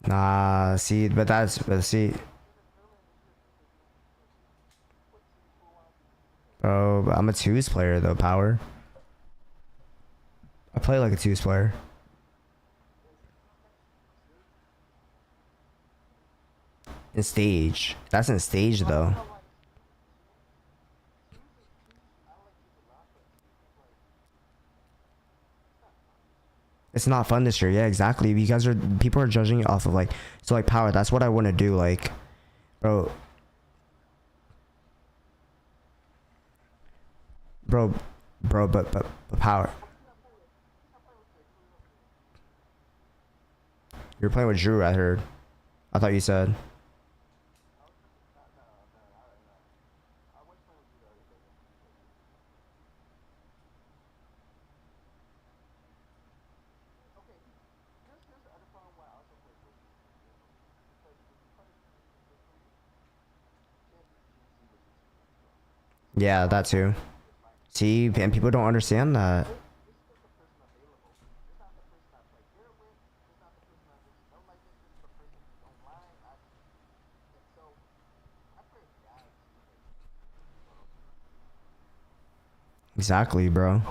Nah, see, but see, bro, but I'm a twos player though, power. I play like a twos player. In stage. That's in stage though. It's not fun this year. Yeah, exactly. You guys are people are judging it off of like so like power. That's what I want to do. Like, bro, bro, but power. You're playing with Drew. I heard. I thought you said. Yeah, that too. See, and people don't understand that. Exactly, bro.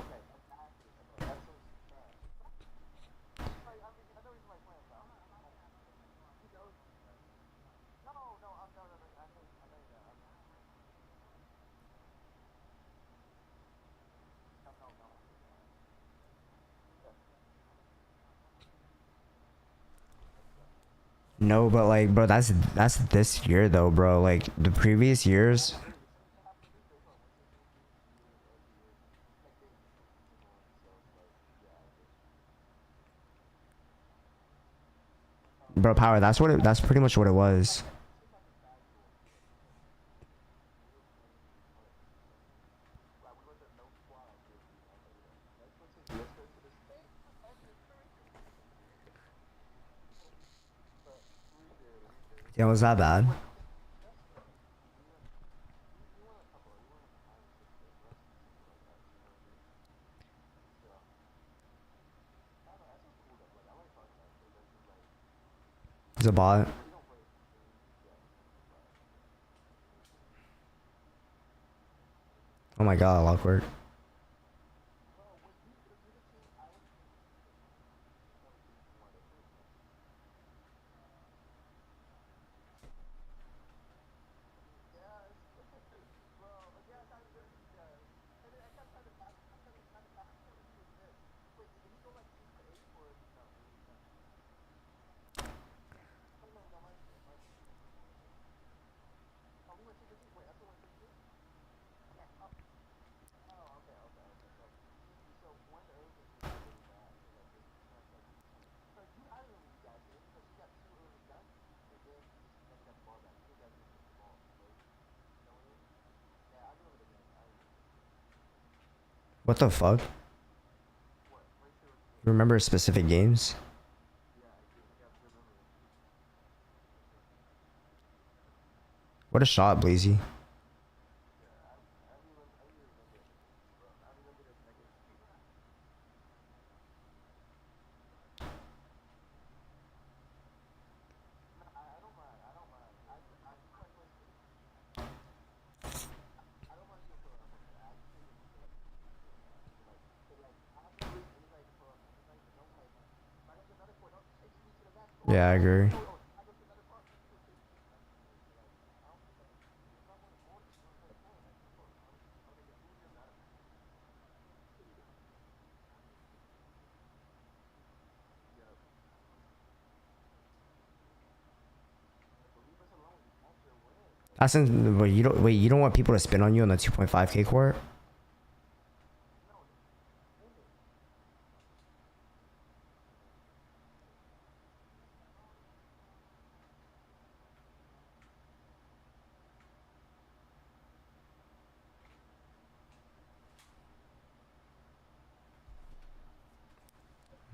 No, but like, bro, that's this year though, bro. Like the previous years, bro. Power. That's what. That's pretty much what it was. Yeah, was that bad? It's a bot. Oh my god, awkward. What the fuck? You remember specific games? What a shot, Blazy. Yeah, I agree. That's in, wait, you don't want people to spin on you on the 2.5K court?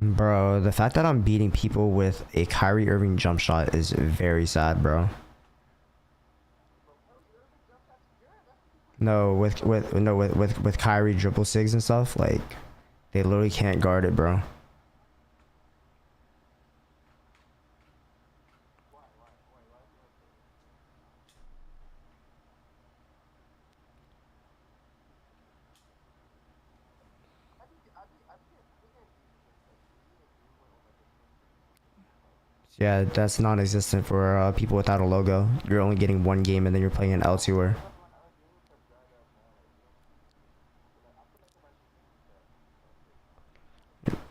Bro, the fact that I'm beating people with a Kyrie Irving jump shot is very sad, bro. No, with Kyrie dribble sigs and stuff, like they literally can't guard it, bro. Yeah, that's non-existent for people without a logo. You're only getting one game and then you're playing an L tour.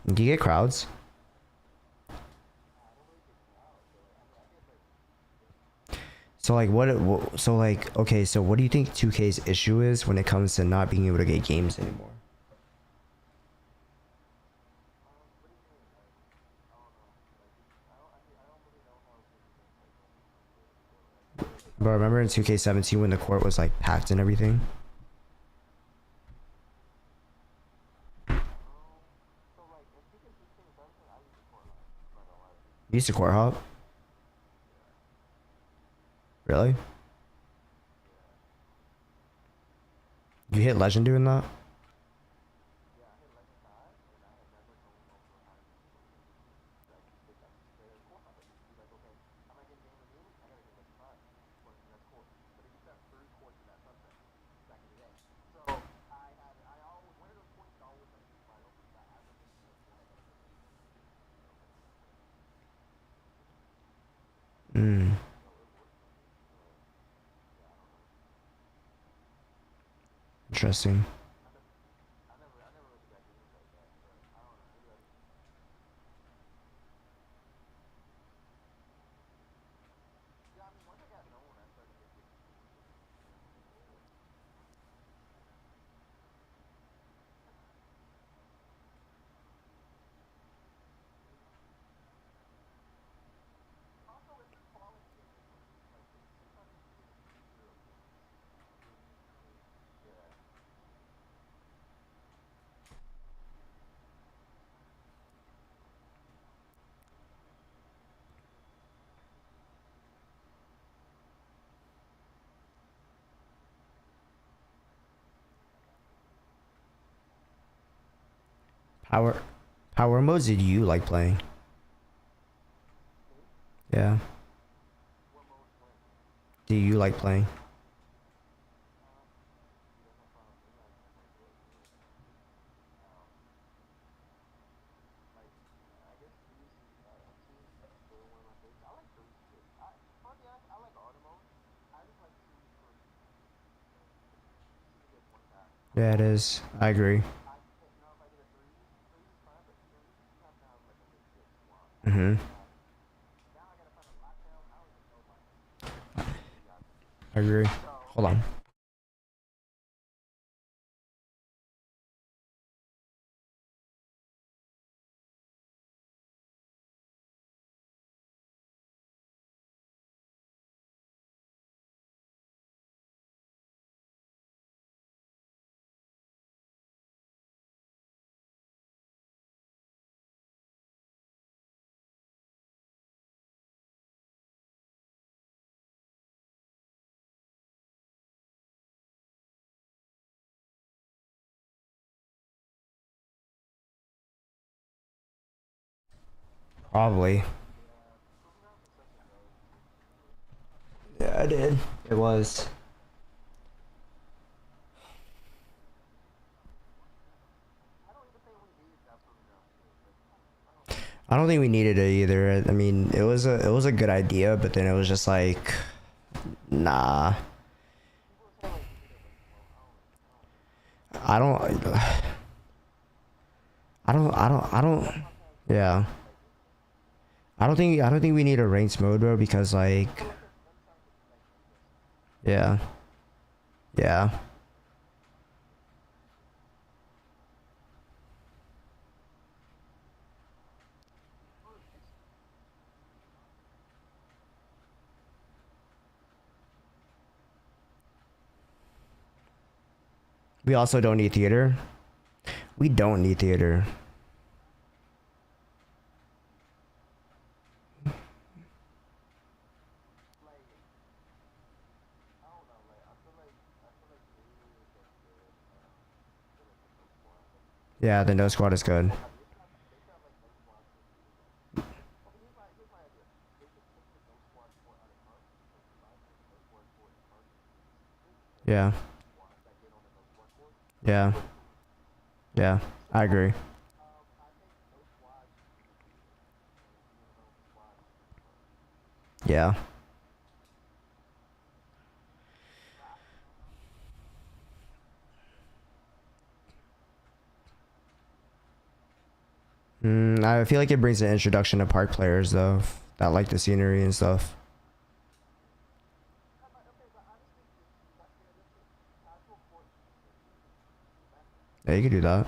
Do you get crowds? So like so like okay, so what do you think 2K's issue is when it comes to not being able to get games anymore? But remember in 2K17 when the court was like packed and everything? You used to court hop? Really? You hit legend doing that? Hmm. Interesting. Power power modes did you like playing? Yeah. Do you like playing? Yeah, it is. I agree. Mm-hmm. I agree. Hold on. Probably. Yeah, I did. It was. I don't think we needed it either. I mean, it was a good idea, but then it was just like, nah. I don't. I don't. Yeah. I don't think we need a ranked mode, bro, because like Yeah. Yeah. We also don't need theater. We don't need theater. Yeah, the no squad is good. Yeah. Yeah. Yeah. I agree. Yeah. I feel like it brings an introduction to park players though that like the scenery and stuff. Yeah, you could do that.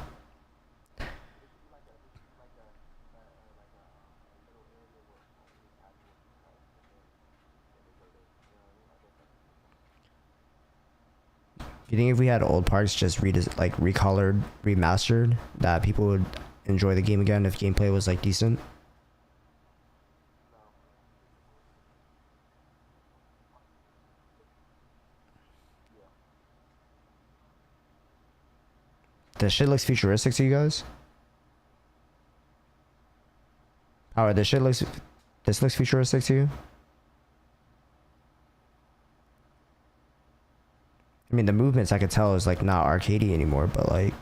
You think if we had old parks just like recolored, remastered, that people would enjoy the game again if gameplay was like decent? This shit looks futuristic to you guys? Howard, this looks futuristic to you? I mean, the movements I could tell is like not arcadey anymore, but like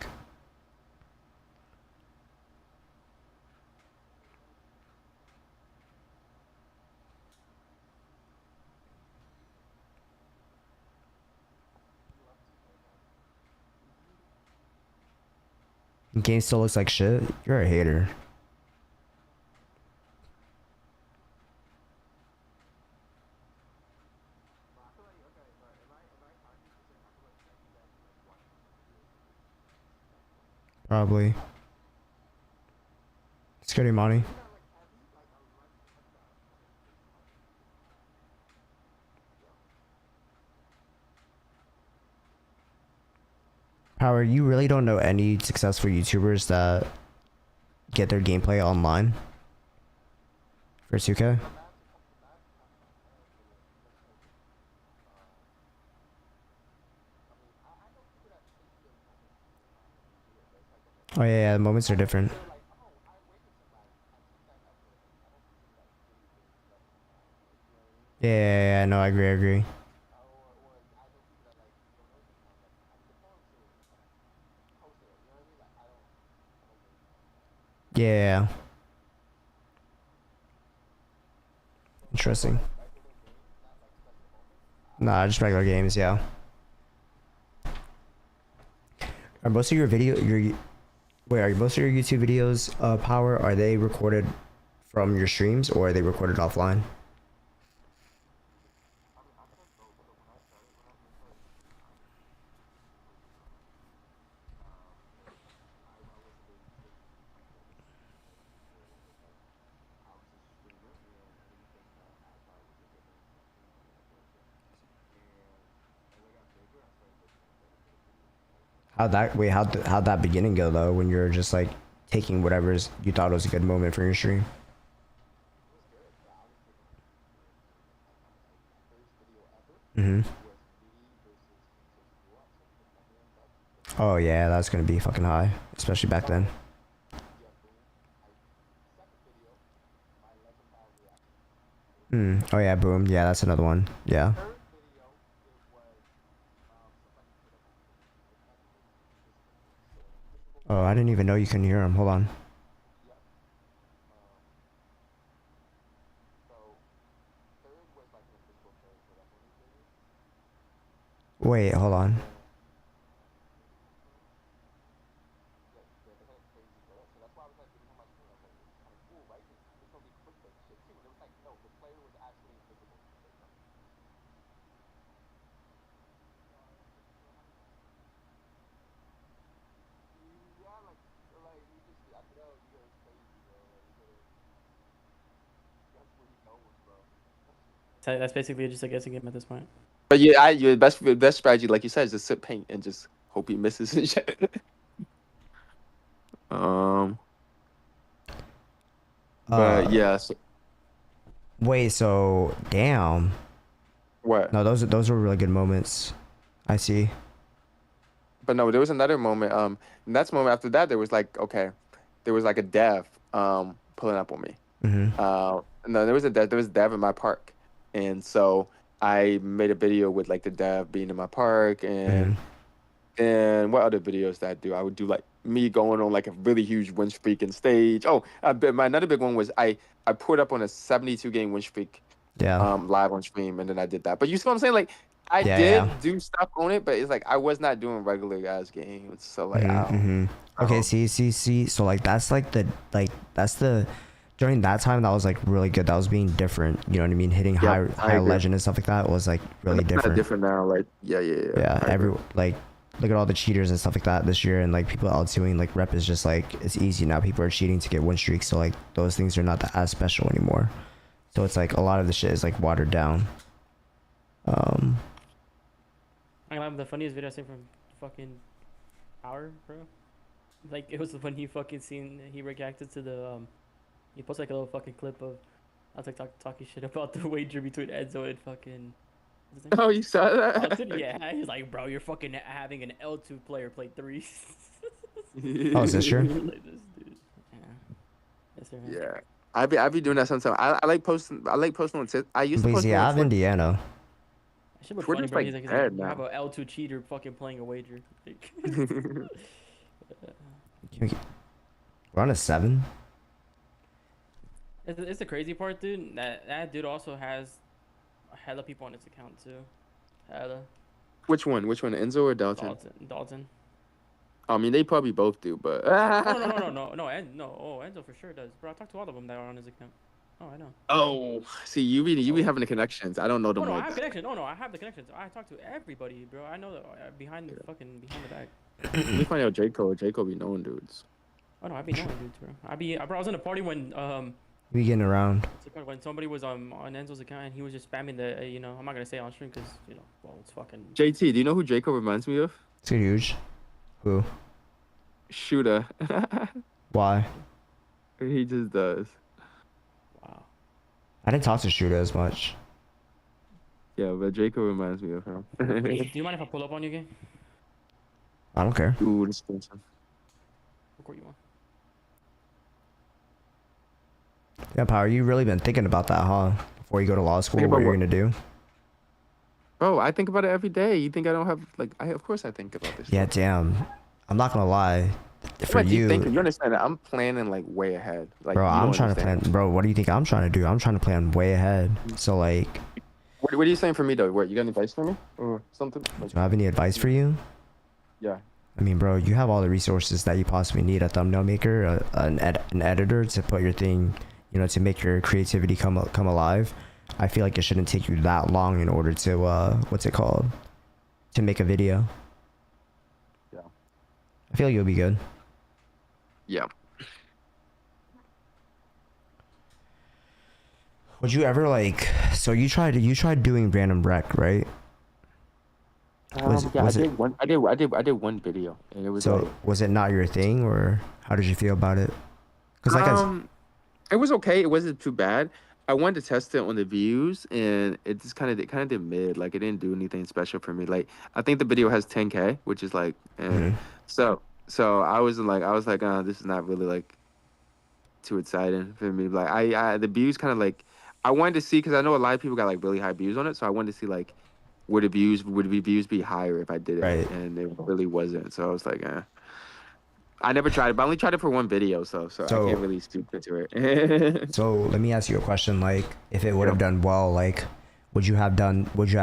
the game still looks like shit. You're a hater. Probably. Scary money. Power, you really don't know any successful YouTubers that get their gameplay online for 2K? Oh yeah, the moments are different. Yeah, no, I agree, I agree. Yeah, interesting. Nah, just regular games, yeah. Are most of your wait, are most of your YouTube videos, Power, are they recorded from your streams or are they recorded offline? How'd that beginning go though when you're just like taking whatever's you thought was a good moment for your stream? Mm-hmm. Oh yeah, that's gonna be fucking high, especially back then. Oh yeah, boom. Yeah, that's another one. Yeah. Oh, I didn't even know you couldn't hear him. Hold on. Wait, hold on. So that's basically just a guessing game at this point. But yeah, your best strategy, like you said, is just sit paint and just hope he misses and shit. Um, but Uh, yeah. So, wait. So damn. what? No, those were really good moments. I see. But no, there was another moment. Next moment after that, there was like okay, there was like a dev pulling up on me. Mm-hmm. No, there was a dev in my park, and so I made a video with like the dev being in my park, Mm-hmm. and what other videos that I do? I would do like me going on like a really huge win streak in stage. Oh, my another big one was I put up on a 72 game win streak, Yeah. live on stream, and then I did that. But you see what I'm saying? Like I Yeah. Yeah. did do stuff on it, but it's like I was not doing regular ass games. So like Mm-hmm. Mm-hmm. I Okay. don't. See. So like that's like that's the during that time that was like really good. That was being different. You know what I mean? Hitting Yeah, I high agree. legend and stuff like that was like really It's not different. different now. Like yeah. Yeah. I agree. Like look at all the cheaters and stuff like that this year, and like people out doing like rep is just like it's easy now. People are cheating to get win streaks, so like those things are not that as special anymore. So it's like a lot of the shit is like watered down. Um. I have the funniest video I seen from fucking Power, bro. Like it was when he reacted to the he posted like a little fucking clip of TikTok talking shit about the wager between Enzo and fucking what's his name? Oh, you saw Alton? that? Yeah, he's like, bro, you're fucking having an L2 player play threes. Oh, is this true? Like this dude. Yeah. Yes, sir. Yeah. I be doing that sometimes. I like posting. I like posting on I used to Please, post more yeah, I on have Twitter. Indiana. That shit was funny, Twitter's bro. like He's like, dead you have now. a L2 cheater fucking playing a wager. Like, We're on a 7. it's the crazy part, dude. That dude also has a hella people on his account too. Hella. Which one? Which one? Enzo or Dalton? Dalton. I mean, they probably both do, but No. Oh, Enzo for sure does, bro. I talked to all of them that are on his account. Oh, I know. oh, see, you be having the connections. I don't know Oh them no, I like have that. connections. No, I have the connections. I talk to everybody, bro. I know that behind the back. Let me find out Jaco. Jaco be knowing dudes. Oh no, I be knowing dudes, bro. I was in a party when We getting around. when somebody was on Enzo's account and he was just spamming the I'm not gonna say it on stream because well it's fucking JT, do you know who Jaco reminds me of? It's huge. Who? Shooter. Why? He just does. wow. I didn't talk to Shooter as much. Yeah, but Jaco reminds me of him. Do you mind if I pull up on you again? I don't care. Ooh, this is Record you on. Yeah, Power, you really been thinking about that, huh? Before you go to law school, Think what about you're what? gonna do? Bro, I think about it every day. You think I don't have like? Of course I think about this. Yeah, damn. I'm not gonna lie. For I keep you, thinking, you understand that I'm planning like way ahead. Like, bro, you I'm don't trying to plan. understand. Bro, what do you think I'm trying to do? I'm trying to plan way ahead. So like, What are you saying for me though? What, you got any advice for me or something? Like, do I have any advice for you? yeah. I mean, bro, you have all the resources that you possibly need: a thumbnail maker, an editor to put your thing, to make your creativity come alive. I feel like it shouldn't take you that long in order to what's it called? To make a video. Yeah. I feel like you'll be good. Yeah. Would you ever like? So you tried doing random rec, right? Yeah, I did one video, and it was So like, was it not your thing, or how did you feel about it? Because it was okay. It wasn't too bad. I wanted to test it on the views, and it just kind of did mid. Like it didn't do anything special for me. Like I think the video has 10K, which is like, so I was like, this is not really like too exciting for me. Like I the views kind of like, I wanted to see because I know a lot of people got like really high views on it, so I wanted to see like would the views be higher if I did it, Right. and it really wasn't. So I was like, I never tried it, but I only tried it for one video, so I can't really speak into it. So let me ask you a question. Like, if it would have done well, like, would you have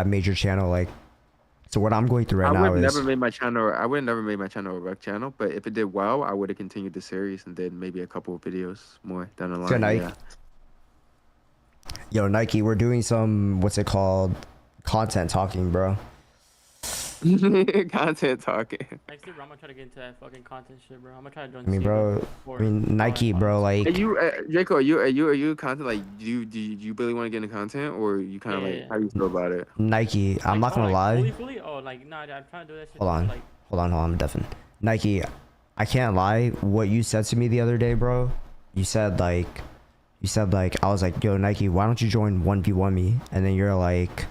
made your channel like? So what I'm going through right now is I would have never made my channel a rec channel, but if it did well, I would have continued the series and did maybe a couple of videos more down the line. So, Nike, yeah. Yo, Nike, we're doing some content talking, bro. Content talking. Next year, bro, I'm gonna try to get into that fucking content shit, bro. I'm gonna try to join. I mean, bro. I mean, Nike, bro. Are Like, you, Jacob? Are you content? Like, do you really want to get into content, or you kind of Yeah, like yeah. how do you feel about it? Nike. I'm not oh, gonna like, lie. fully. Oh, like nah, I'm trying to do that shit. Hold on. Like, Hold on. I'm deafened. Nike. I can't lie. What you said to me the other day, bro. You said like, I was like, yo, Nike, why don't you join 1v1 me? And then you're like,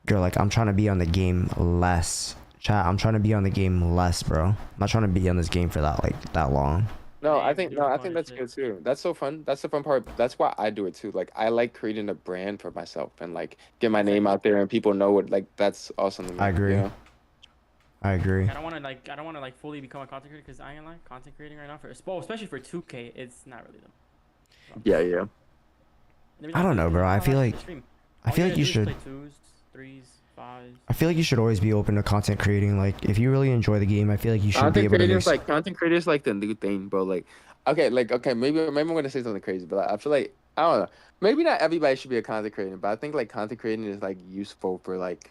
I'm trying to be on the game less. Chat, I'm trying to be on the game less, bro. I'm not trying to be on this game for that long. No, yeah, I you think do no, I fun think and that's shit. good too. That's so fun. That's the fun part. That's why I do it too. Like I like creating a brand for myself and like get my name out there and people know it. Like that's awesome to me. I agree. You know? I agree. I don't want to like fully become a content creator because I ain't like content creating right now especially for 2K. It's not really them. Yeah, yeah. I don't know, bro. I feel like you should. Play 2s, 3s, 5s. I feel like you should always be open to content creating. Like, if you really enjoy the game, I feel like you should be able to make. Content creators like the new thing, bro. Like, okay, maybe I'm gonna say something crazy, but like, I feel like I don't know. Maybe not everybody should be a content creator, but I think like content creating is like useful for like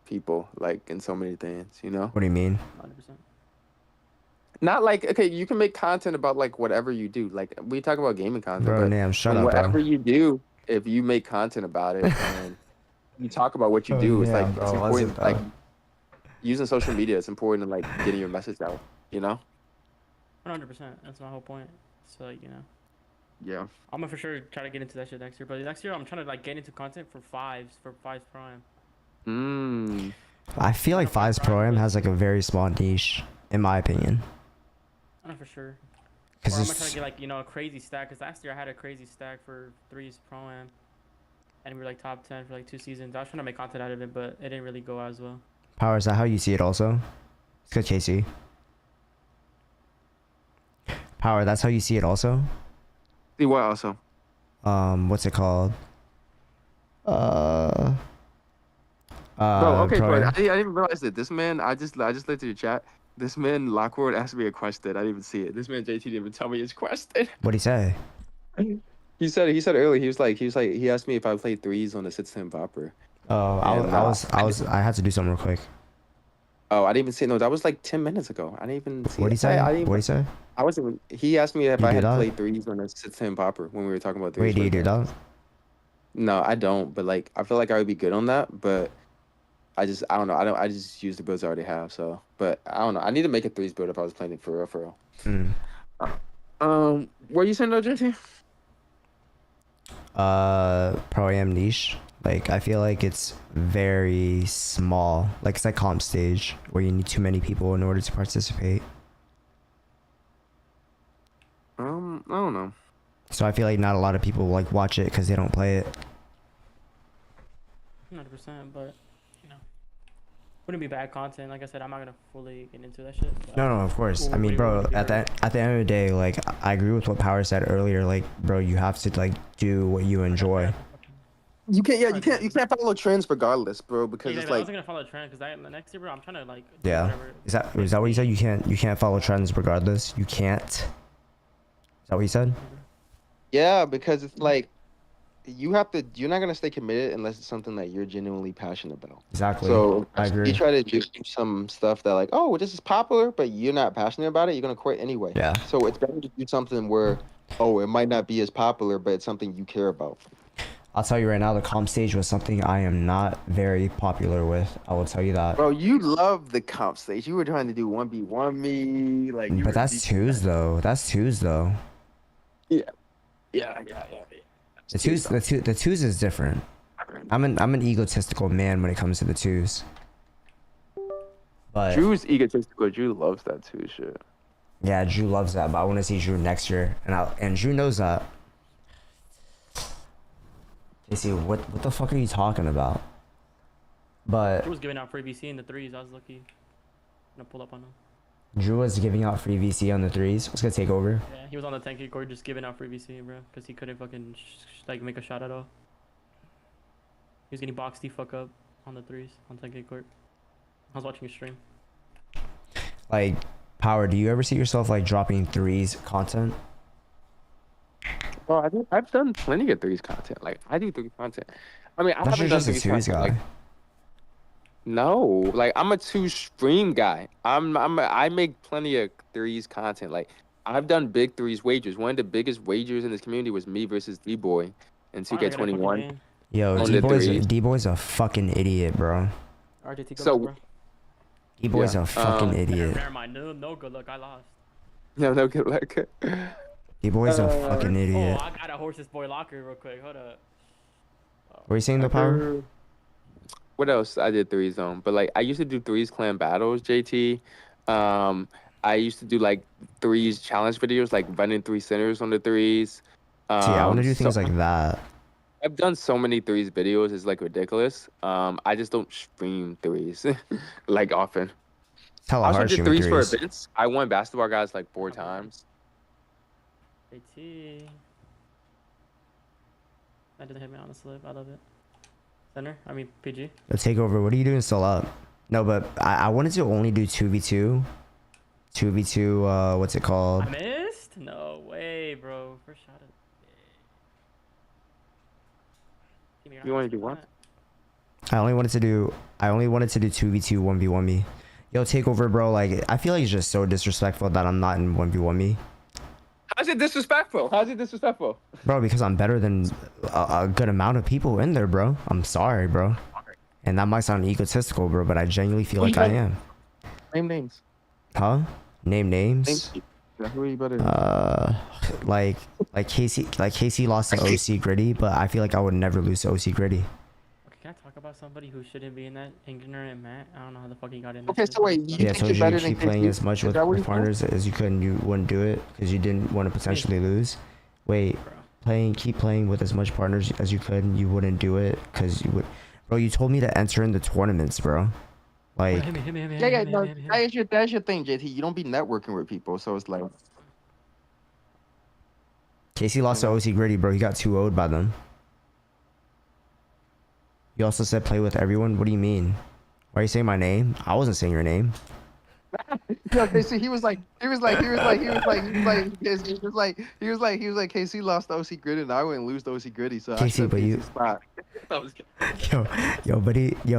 people, like in so many things, you know. What do you mean? 100%. Not like okay, you can make content about like whatever you do. Like we talk about gaming content, Bro, but damn, shut up, whatever bro. you do, if you make content about it and you talk about what you Oh, do, it's yeah, like bro, it's what's important. it, Like using social media, it's important to like getting your message out. You know? 100%. That's my whole point. So like, you know, Yeah. I'm gonna for sure try to get into that shit next year. But next year, I'm trying to like get into content for fives prime. I feel like Fives Pro Am has like a very small niche, in my opinion. I know for sure. Or Because I'm gonna try to it's get like, you know, a crazy stack. Cause last year I had a crazy stack for 3s pro am, and we were like top 10 for like 2 seasons. I was trying to make content out of it, but it didn't really go as well. Power. Is that how you see it? Also, it's good, Casey. Power. That's how you see it. Also. See what also? What's it called? Bro, okay, Pro bro. Am. I didn't even realize that this man. I just looked at your chat. This man Lockwood asked me a question. I didn't even see it. This man JT didn't even tell me his question. What'd he say? He said earlier. He asked me if I played threes on the 610 Vopper. Oh, I had to do something real quick. Oh, I didn't even see. No, that was like 10 minutes ago. I didn't even see. What'd he say? I didn't even, What'd he say? I wasn't. He asked me if You I do had that? played threes on the 610 Popper when we were talking about threes. Wait, do you do that? No, I don't. But like, I feel like I would be good on that. But I don't know. I just use the builds I already have. So, but I don't know. I need to make a threes build if I was playing it for real, for real. What are you saying though, JT? Pro Am niche. Like, I feel like it's very small. Like, it's like comp stage where you need too many people in order to participate. I don't know. So I feel like not a lot of people like watch it because they don't play it. 100%, but you know, wouldn't be bad content. Like I said, I'm not gonna fully get into that shit. No, of course. I mean, bro, at the end of the day, like, I agree with what Power said earlier. Like, bro, you have to like do what you enjoy. You can't follow trends regardless, bro, because Yeah, it's I like wasn't gonna follow the trend because next year, bro, I'm trying to like. Do Yeah. whatever. Is that what you said? You can't follow trends regardless. You can't. Is that what you said? yeah, because it's like you're not gonna stay committed unless it's something that you're genuinely passionate about. Exactly. So I agree. you try to do some stuff that like, oh, this is popular, but you're not passionate about it, you're gonna quit anyway. Yeah. So it's better to do something where, oh, it might not be as popular, but it's something you care about. I'll tell you right now, the comp stage was something I am not very popular with. I will tell you that. Bro, you love the comp stage. You were trying to do 1v1 me, like. But that's twos though. Yeah. The twos is different. I'm an egotistical man when it comes to the twos. But Drew's egotistical. Drew loves that too, shit. yeah, Drew loves that. But I want to see Drew next year, and Drew knows that. JC, what the fuck are you talking about? But He was giving out free VC in the 3s. I was lucky. Gonna pull up on him. Drew was giving out free VC on the 3s. What's gonna take over? Yeah, he was on the 10K court just giving out free VC, bro, because he couldn't fucking like make a shot at all. He was getting boxed the fuck up on the 3s on 10K court. I was watching his stream. Like, Power, do you ever see yourself like dropping 3s content? Well, I've done plenty of threes content. Like I do threes content. I mean, I That's haven't done just a threes twos content. guy. Like, No, like I'm a two stream guy. I make plenty of threes content. Like I've done big threes wagers. One of the biggest wagers in this community was me versus D-Boy in Finally got a fucking 2K21 game. Yo, on the threes. D-Boy's a fucking idiot, bro. RJT, good So luck, bro. D-Boy's yeah, a fucking Never, idiot. never mind. No good luck. I lost. no good luck. D-Boy's a fucking idiot. Oh, I gotta horse this boy locker real quick. Hold up. What are you saying, the power? What else I did threes on? But like I used to do threes clan battles, JT. I used to do like threes challenge videos, like running three centers on the threes. See, I want to do So things like that. I've done so many threes videos, it's like ridiculous. I just don't stream threes like often. It's hella I also hard did streaming threes for threes. events. I won basketball guys like 4 times. JT. That didn't hit me on the slip. I love it. Center. I mean PG. The takeover. What are you doing still up? No, but I wanted to only do 2v2. 2v2. What's it called? I missed? No way, bro. First shot of the day. You want to do what? I only wanted to do 2v2 1v1 me. Yo, takeover, bro. Like I feel like it's just so disrespectful that I'm not in 1v1 me. How's it disrespectful? How's it disrespectful? Bro, because I'm better than a good amount of people in there, bro. I'm sorry, bro. And that might sound egotistical, bro, but I genuinely feel like I am. Name names. Huh? Name names? Who are you better? Like Casey lost to OC Gritty, but I feel like I would never lose to OC Gritty. Okay, can I talk about somebody who shouldn't be in that? Ignorant Matt. I don't know how the fuck he got in. Okay, so wait, you Yeah, think so you're you better keep than playing KC? as much Is with that what you partners as you could, and you wouldn't do it because you didn't want to potentially lose. Wait, keep playing with as much partners as you could, and you wouldn't do it because you would. Bro, you told me to enter in the tournaments, bro. Like, Yeah, no, that's your thing, JT. You don't be networking with people, so it's like. Casey lost to OC Gritty, bro. He got 2-0'd by them. You also said play with everyone. What do you mean? Why are you saying my name? I wasn't saying your name. Yeah, KC, he was like, KC lost to OC Gritty, and I wouldn't lose to OC Gritty, so I Casey, should but you- spot.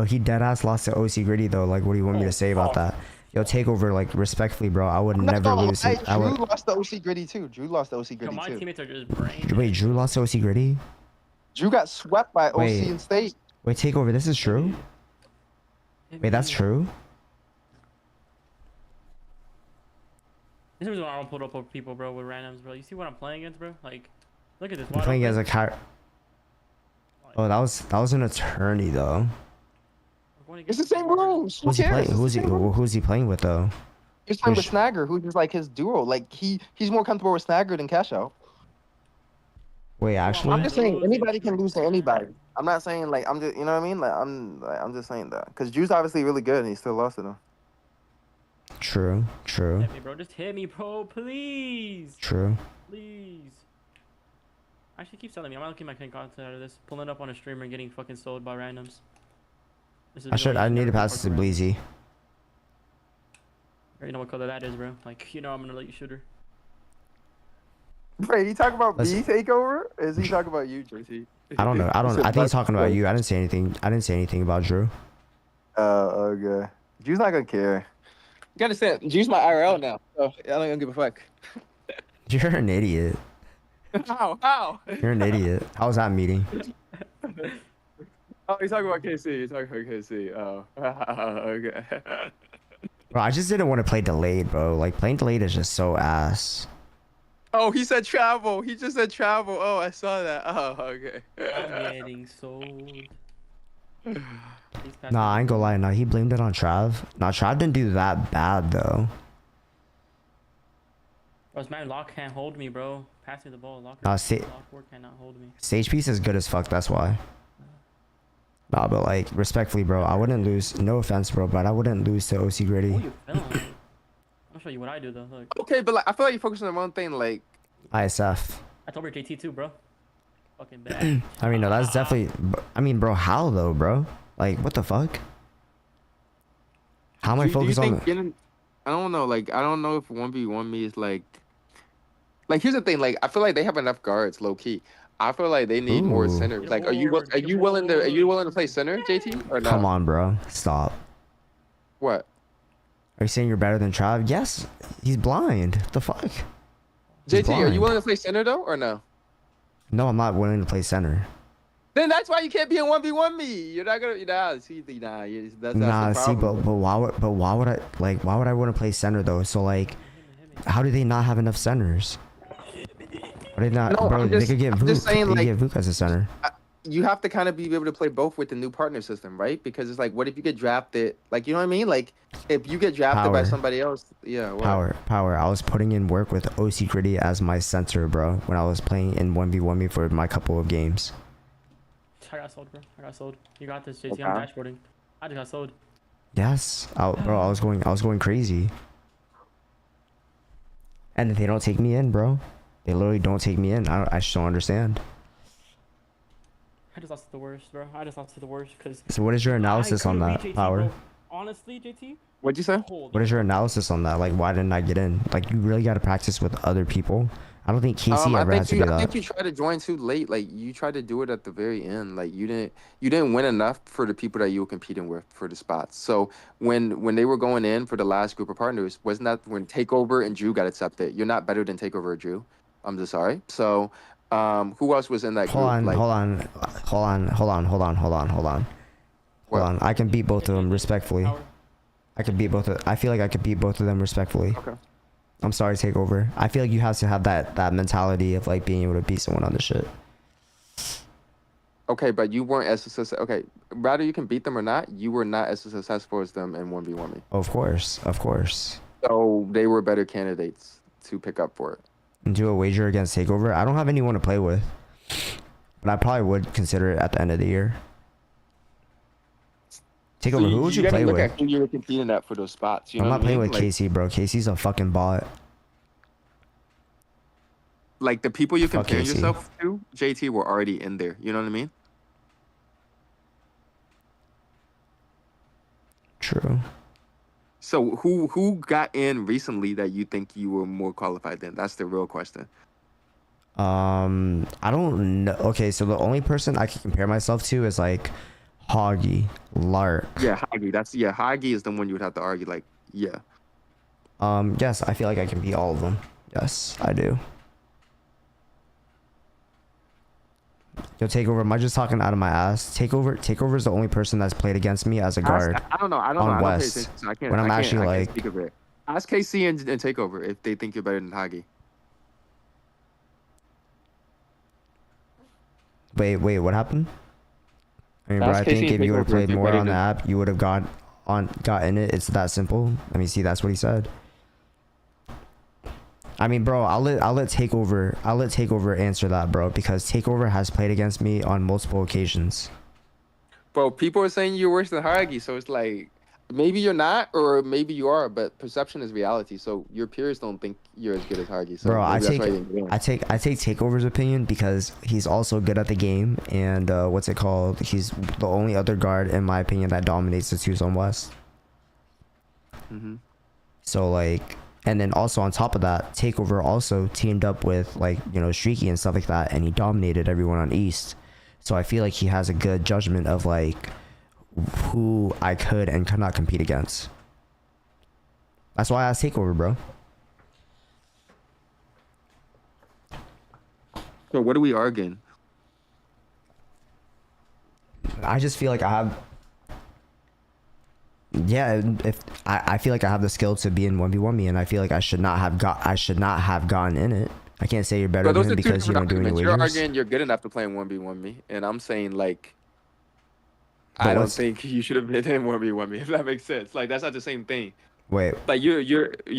He dead ass lost to OC Gritty though. Like, what do you want me to say about that? Yo, takeover, like, respectfully, bro. I would never lose. Drew I would. lost to OC Gritty too. Drew lost to OC Yo, Gritty my too. teammates are just brain. Wait, Drew lost to OC Gritty? Drew got swept by OC Wait. in state. Wait, takeover. This is true. Wait, that's true. This is why I don't put up with people, bro, with randoms, bro. You see what I'm playing against, bro? Like, look at this. I'm playing as a Kyrie. Oh, that was an attorney though. It's the same rules. Who Who's he cares? playing? It's the same rules. Who's he playing with though? He's playing with Which- Snagger, who's just like his duo. Like he's more comfortable with Snagger than Cash Out. Wait, I'm actually, just saying anybody can lose to anybody. I'm not saying like I'm just you know what I mean. Like I'm just saying that because Drew's obviously really good and he still lost to them. true. Hit me, bro. Just hit me, bro. Please. True. Please. Actually, keep telling me. I'm not looking my content out of this. Pulling up on a streamer and getting fucking sold by randoms. This is I need to pass this to Bleezy. You know what color that is, bro. Like, you know I'm gonna let you shoot her. Wait, he talking about Listen. B takeover? Or is he talking about you, JT? I don't know. I think he's talking about you. I didn't say anything about Drew. Okay. Drew's not gonna care. You gotta say, Drew's my IRL now, so I don't gonna give a fuck. You're an idiot. How? You're an idiot. How was that meeting? Oh, he's talking about KC. He's talking about KC. Oh, okay. Bro, I just didn't want to play delayed, bro. Like, playing delayed is just so ass. Oh, he said travel. He just said travel. Oh, I saw that. Oh, okay. I'm getting sold. Nah, I ain't gonna lie. Nah, he blamed it on Trav. Nah, Trav didn't do that bad, though. Bro, this man Lock can't hold me, bro. Pass me the ball. Lock cannot hold me. Stage piece is good as fuck, that's why. Nah, but, like, respectfully, bro, I wouldn't lose. No offense, bro, but I wouldn't lose to OC Gritty. Oh, you film. I'll show you what I do, though. Look. Okay, but like, I feel like you focus on the wrong thing. Like, ISF. I told her JT too, bro. Fucking bad. I mean, no, that's definitely. I mean, bro, how though, bro? Like, what the fuck? How am I focused on? I don't know. Like, I don't know if 1v1 me is like. Like, here's the thing. Like, I feel like they have enough guards, low key. I feel like they need more Ooh. centers. Like, are you willing to play center, JT, or no? Come on, bro. Stop. What? Are you saying you're better than Trav? Yes. He's blind. The fuck? He's JT, are you blind. willing to play center though, or no? No, I'm not willing to play center. Then that's why you can't be in 1v1 me. You're not gonna. Nah, see, nah. That's Nah, the see, problem. but why would I like? Why would I want to play center though? So like, how do they not have enough centers? Are they not, No, bro? They could get I'm Vuk. just saying, They could like, get Vuk as a center. you have to kind of be able to play both with the new partner system, right? Because it's like, what if you get drafted? Like, you know what I mean? Like, if you get drafted by Power. somebody else, yeah. What? Power. I was putting in work with OC Gritty as my center, bro. When I was playing in 1v1 me for my couple of games. I got sold, bro. I got sold. You got this, JT. Okay. I'm dashboarding. I just got sold. Yes, bro. I was going crazy. And they don't take me in, bro. They literally don't take me in. I just don't understand. I just lost to the worst, bro. I just lost to the worst because. So what is your analysis on that, Power? Bro. Honestly, JT. What'd you say? What is your analysis on that? Like, why didn't I get in? Like, you really got to practice with other people. I don't think Casey ever had to do that. I think you tried to join too late. Like, you tried to do it at the very end. Like, you didn't win enough for the people that you were competing with for the spots. So when they were going in for the last group of partners, wasn't that when Takeover and Drew got accepted? You're not better than Takeover or Drew. I'm just sorry. So who else was in that group? Hold on. I can beat both of them respectfully. I feel like I could beat both of them respectfully. Okay. I'm sorry, Takeover. I feel like you have to have that mentality of like being able to beat someone on the shit. Okay, but you weren't as successful. Okay, rather you can beat them or not, you were not as successful as them in 1v1 me. Of course. So they were better candidates to pick up for it. And do a wager against Takeover. I don't have anyone to play with, but I probably would consider it at the end of the year. Takeover, So who would you play look with? at who you were competing at for those spots. You know I'm not what I playing mean? with Casey, bro. Casey's a fucking bot. Like the people you Fuck compare Casey. yourself to, JT, were already in there. You know what I mean? True. So who got in recently that you think you were more qualified than? That's the real question. I don't know. Okay, so the only person I can compare myself to is like Hoggy, Lark. Yeah, Hagi. Hagi is the one you would have to argue. Like, yeah. Yes, I feel like I can beat all of them. Yes, I do. Yo, Takeover, am I just talking out of my ass? Takeover is the only person that's played against me as a guard. I don't know. I don't on know. I don't pay West. attention, so I can't. When I'm I can't- actually, I can't like- speak of it. Ask KC and Takeover if they think you're better than Hagi. Wait, what happened? I mean, bro, Ask I Casey think and if you would have Takeover if played you're more better on the than- app, you would have got in it. It's that simple. Let me see. That's what he said. I mean, bro, I'll let Takeover answer that, bro, because Takeover has played against me on multiple occasions. Bro, people are saying you're worse than Hagi, so it's like maybe you're not, or maybe you are, but perception is reality. So your peers don't think you're as good as Hagi. So Bro, I maybe that's why you didn't win. take Takeover's opinion because he's also good at the game, and what's it called? He's the only other guard, in my opinion, that dominates the 2-zone West. Mm-hmm. So like, and then also on top of that, Takeover also teamed up with like, you know, Streaky and stuff like that, and he dominated everyone on East. So I feel like he has a good judgment of like who I could and could not compete against. That's why I asked Takeover, bro. So what are we arguing? I just feel like I have. Yeah, if I feel like I have the skill to be in 1v1 me, and I feel like I should not have gotten in it. I can't say you're better But those than are him two because you different don't do any arguments. You're wagers. arguing you're good enough to play in 1v1 me, and I'm saying like But I don't what's- think you should have been in 1v1 me, if that makes sense. Like that's not the same thing. Wait, Like you're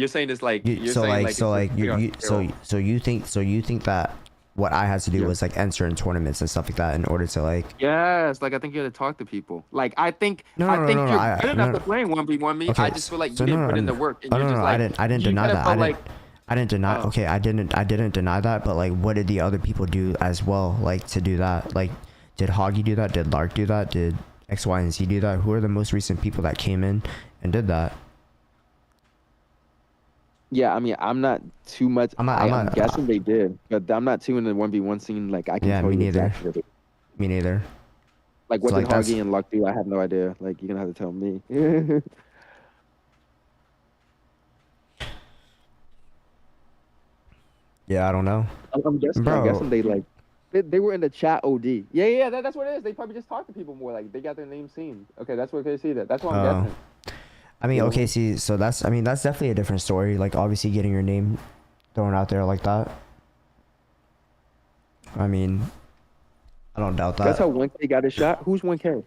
saying it's like you're saying like you think that what I had to do Yeah. was like enter in tournaments and stuff like that in order to like. Yes, like I think you had to talk to people. Like I think No, you're good enough no. to play in 1v1 me. Okay, I just feel like you so didn't put in the work. And Oh, you're no, just no, like, I didn't you deny kinda that. felt I didn't deny. Oh. Okay, I didn't deny that. But like, what did the other people do as well? Like to do that? Like, did Hoggy do that? Did Lark do that? Did X, Y, and Z do that? Who are the most recent people that came in and did that? Yeah, I mean, I'm not too much. I'm not. I'm I'm not. guessing they did, but I'm not too in the 1v1 scene. Like, I can Yeah, tell me you neither. exactly what they, Me neither. like, So what did like that's Hoggy and Luck do? I have no idea. Like, you're gonna have to tell me. yeah. I don't know, I'm guessing. I'm bro. guessing they like they were in the chat. OD. Yeah, yeah. That's what it is. They probably just talk to people more. Like, they got their name seen. Okay, that's what they see. That's what I'm Oh, guessing. I mean, You okay. know? See, so that's. I mean, that's definitely a different story. Like, obviously, getting your name thrown out there like that. I mean, I don't doubt That's how that. 1K got his shot. Who's 1K?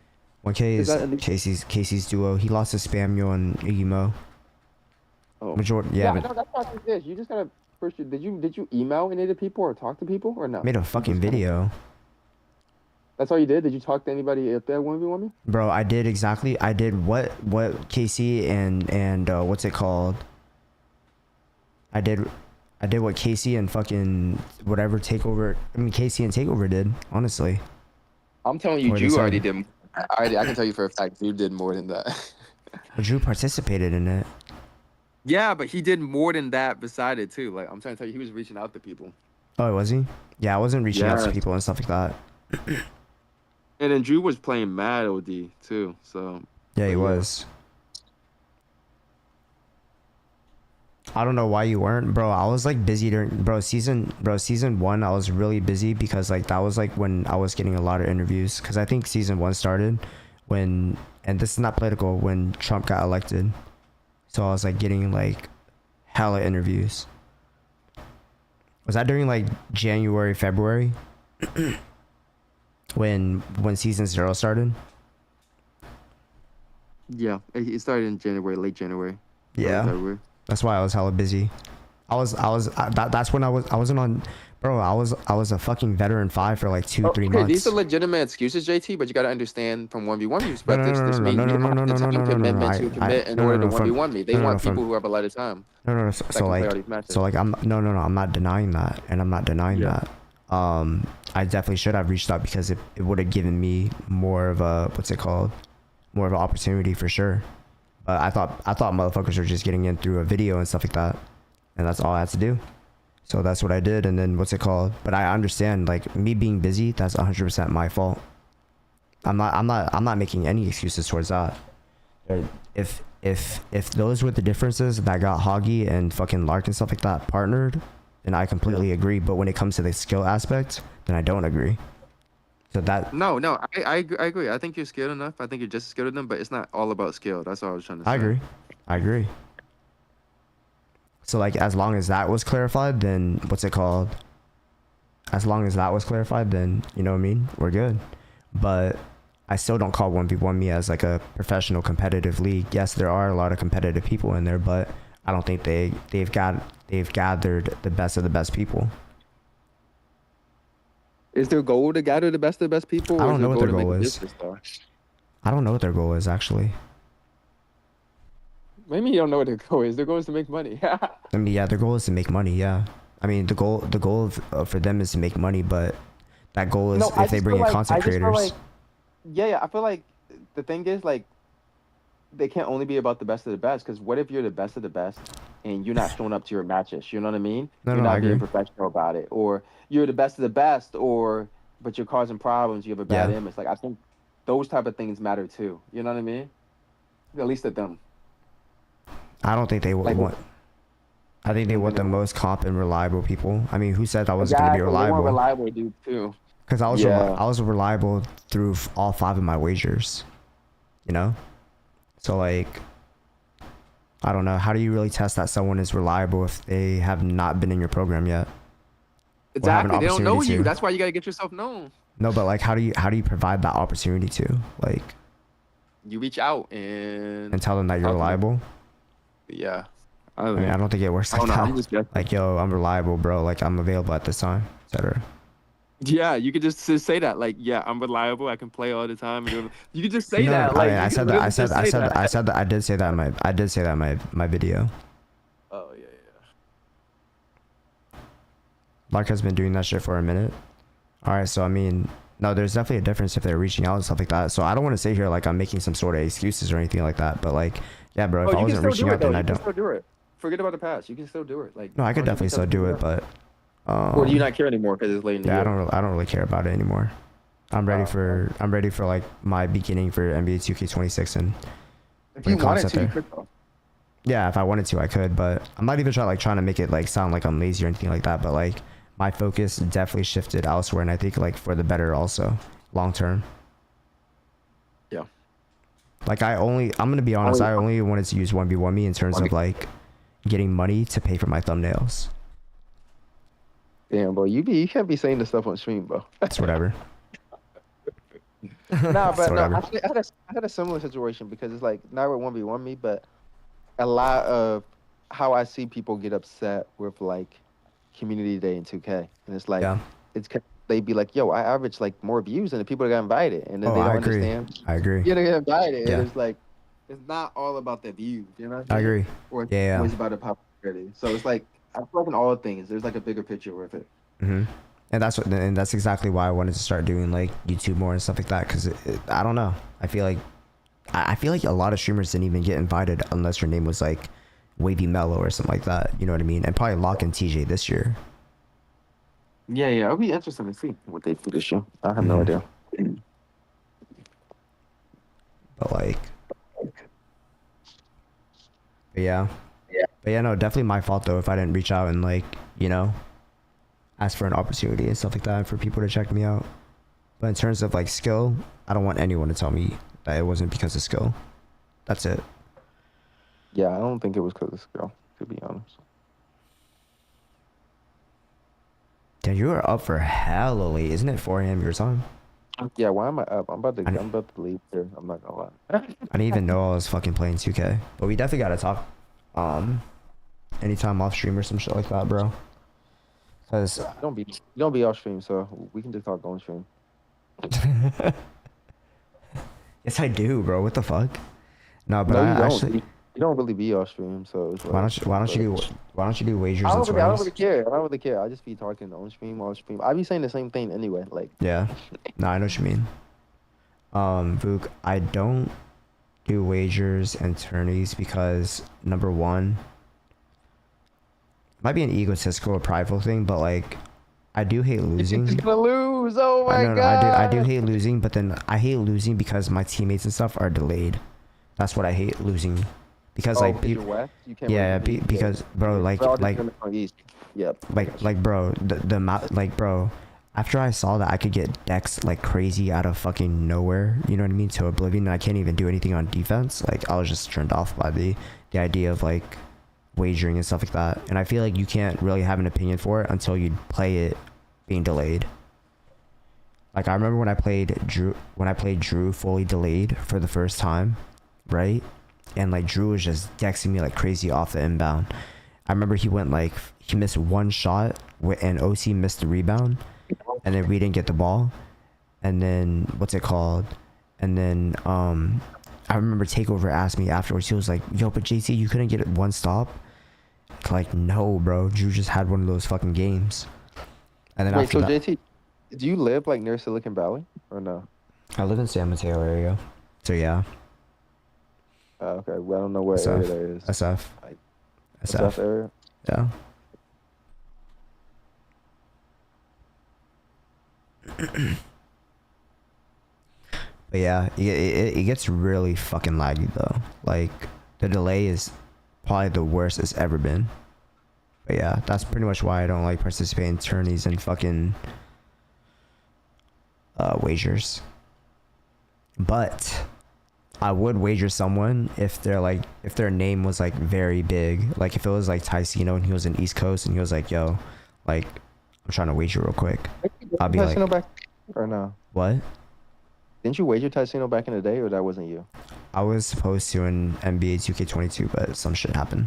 1K Is is that a new? Casey's duo. He lost to Spamio and Iggy. Oh, Majority, yeah, yeah. I but know. That's what it is. You just gotta first. Did you email any of the people or talk to people or no? made a You fucking just kind of. video. That's all you did. Did you talk to anybody if they 1v1 me? Bro, I did exactly. I did what Casey and what's it called? I did what Casey and fucking whatever takeover. I mean Casey and takeover did. Honestly, I'm telling you, Or they Drew said. already did. I can tell you for a fact, Drew did more than that. But Drew participated in it. Yeah, but he did more than that beside it too. Like, I'm trying to tell you, he was reaching out to people. Oh, was he? Yeah, I wasn't reaching out to Yeah. people and stuff like that. And then Drew was playing mad OD too. So Yeah, he but was. I don't know why you weren't, bro. I was like busy during, season 1. I was really busy because like that was like when I was getting a lot of interviews. Because I think season 1 started when, and this is not political, when Trump got elected. So I was like getting like hella interviews. Was that during like January, February? when season 0 started? Yeah, it started in January, late January. Yeah. February. That's why I was hella busy. That's when I wasn't on, bro. I was a fucking veteran 5 for like 2-3 months. These are legitimate excuses, JT, but you got to understand from 1v1 perspective. no, This no, means no, you no, have no, the no, no, time no, no, no, commitment to commit in order to 1v1 me. They want people who have a lot of time. No, That so can play like, all these matches. so like I'm I'm not denying that, and I'm not denying Yeah. that. I definitely should have reached out because it would have given me more of a, what's it called, more of an opportunity for sure. But I thought motherfuckers were just getting in through a video and stuff like that, and that's all I had to do. So that's what I did, and then what's it called? But I understand, like, me being busy, that's 100% my fault. I'm not making any excuses towards that. If those were the differences that got Hoggy and fucking Lark and stuff like that partnered, then I completely agree. But when it comes to the skill aspect, then I don't agree. So that No, I agree. I think you're skilled enough. I think you're just as skilled as them, but it's not all about skill. That's all I was trying to say. I agree. So like, as long as that was clarified, then what's it called? As long as that was clarified, then you know what I mean? We're good. But I still don't call 1v1 me as like a professional competitive league. Yes, there are a lot of competitive people in there, but I don't think they've gathered the best of the best people. Is their goal to gather the best of the best people? I Or don't know what their to make goal a is. business, though? I don't know what their goal is actually. Maybe you don't know what their goal is. Their goal is to make money. I mean, yeah, their goal is to make money. Yeah, I mean, the goal for them is to make money, but that goal is No, I if they just bring feel in like- content I just feel creators. like- Yeah, I feel like the thing is, like, they can't only be about the best of the best. Because what if you're the best of the best and you're not showing up to your matches? You know what I mean? No, You're no, I not being agree. professional about it, or you're the best of the best, but you're causing problems. You have a bad Yeah. image. Like, I think those type of things matter too. You know what I mean? At least at them. I don't think they Like- want. I think they want the most comp and reliable people. I mean, who said I was Exactly. gonna be They want reliable? reliable dude too. Because I Yeah. was reliable through all 5 of my wagers. You know, so like, I don't know. How do you really test that someone is reliable if they have not been in your program yet? Exactly. They don't know opportunity you. to. That's why you gotta get yourself known. No, but like, how do you provide that opportunity to, like, You reach out and and tell them that you're Talk to them. reliable? yeah. I mean, I don't think it works I like don't know. I'm that. just guessing. Like, yo, I'm reliable, bro. Like, I'm available at this time, etc. Yeah, you could just say that. Like, yeah, I'm reliable. I can play all the time. You could just say No, that. I Like, mean, you I could said that. really I said just say that. I said that. I did say that in my video. Oh yeah. Lark has been doing that shit for a minute. All right, so I mean, no, there's definitely a difference if they're reaching out and stuff like that. So I don't want to say here like I'm making some sort of excuses or anything like that. But like, yeah, bro, if I You can wasn't still reaching do it out, though. then I You can don't. still do it. forget about the past. You can still do it. Like No, I could definitely still do it, but or do you not care anymore because it's late in the yeah, year? I don't really care about it anymore. I'm ready Oh, for like my beginning for NBA 2K26 and if when you it comes wanted out to, you there. could though. Yeah, if I wanted to, I could, but I'm not even trying to make it like sound like I'm lazy or anything like that. But like my focus definitely shifted elsewhere, and I think like for the better also, long term. Yeah. Like I'm gonna be honest, I only wanted to use 1v1 me in terms of like getting money to pay for my thumbnails. Damn, bro, you can't be saying this stuff on stream, bro. It's whatever. Nah, It's but no, whatever. I had a similar situation because it's like now we're 1v1 me, but a lot of how I see people get upset with like community day in 2K, and it's like Yeah. they'd be like, "Yo, I average like more views than the people that got invited," and then Oh, they I don't agree. understand. I agree. Yeah, they get invited, and Yeah. it's like it's not all about the views, you know what I I'm saying? agree. Or it's Yeah. always about the popularity. So it's like I feel like in all things, there's like a bigger picture with it. Mhm. And that's exactly why I wanted to start doing like YouTube more and stuff like that. Cause I don't know. I feel like a lot of streamers didn't even get invited unless your name was like Wavy Mellow or something like that. You know what I mean? And probably Lock and TJ this year. Yeah, it'll be interesting to see what they do this year. I have no Mhm. idea. But like, but yeah. But yeah, no, definitely my fault though if I didn't reach out and like, you know, ask for an opportunity and stuff like that for people to check me out. But in terms of like skill, I don't want anyone to tell me that it wasn't because of skill. That's it. Yeah, I don't think it was because of skill, to be honest. Damn, you were up for hella late. Isn't it 4 a.m. your time? Yeah, why am I up? I'm about I, to leave here. I'm not gonna lie. I didn't even know I was fucking playing 2K. But we definitely gotta talk anytime off stream or some shit like that, bro. Cause You don't be off stream, so we can just talk on stream. yes I do, bro. What the fuck? No, but No, I you don't. actually You don't really be off stream, so it's like, why don't you do wagers and I don't tourneys? really care. I don't really care. I just be talking on stream, off stream. I be saying the same thing anyway. Like, Yeah. No, I know what you mean. Vuk, I don't do wagers and tourneys because number one, might be an egotistical or prideful thing, but like I do hate you're losing. just gonna lose. Oh my No, god. I do hate losing, but then I hate losing because my teammates and stuff are delayed. That's what I hate losing. Because Oh, like because you're west. You can't. yeah, really compete. because bro, We're all just like gonna go east. Yep. like bro, the amount like bro, after I saw that I could get decks like crazy out of fucking nowhere, you know what I mean, to oblivion, and I can't even do anything on defense, like I was just turned off by the idea of like wagering and stuff like that. And I feel like you can't really have an opinion for it until you play it being delayed. Like I remember when I played Drew fully delayed for the first time, right? And like Drew was just dexing me like crazy off the inbound. I remember he missed one shot and OC missed the rebound, and then we didn't get the ball. And then what's it called? And then I remember Takeover asked me afterwards. He was like, "Yo, but JC, you couldn't get it one stop." Like, no, bro. Drew just had one of those fucking games. And then Wait, after so that, JT, do you live like near Silicon Valley or no? I live in San Mateo area. So yeah, Okay, well, I don't know what area that is. SF, Like, SF. area. Yeah. But yeah, it gets really fucking laggy though. Like the delay is probably the worst it's ever been. But yeah, that's pretty much why I don't like participating in tourneys and fucking wagers. But I would wager someone if their name was like very big. Like if it was like Ticino and he was in East Coast and he was like, "Yo, like I'm trying to wager real quick." I'll be like, back or no? "What?" Didn't you wager Ticino back in the day, or that wasn't you? I was supposed to in NBA 2K22, but some shit happened.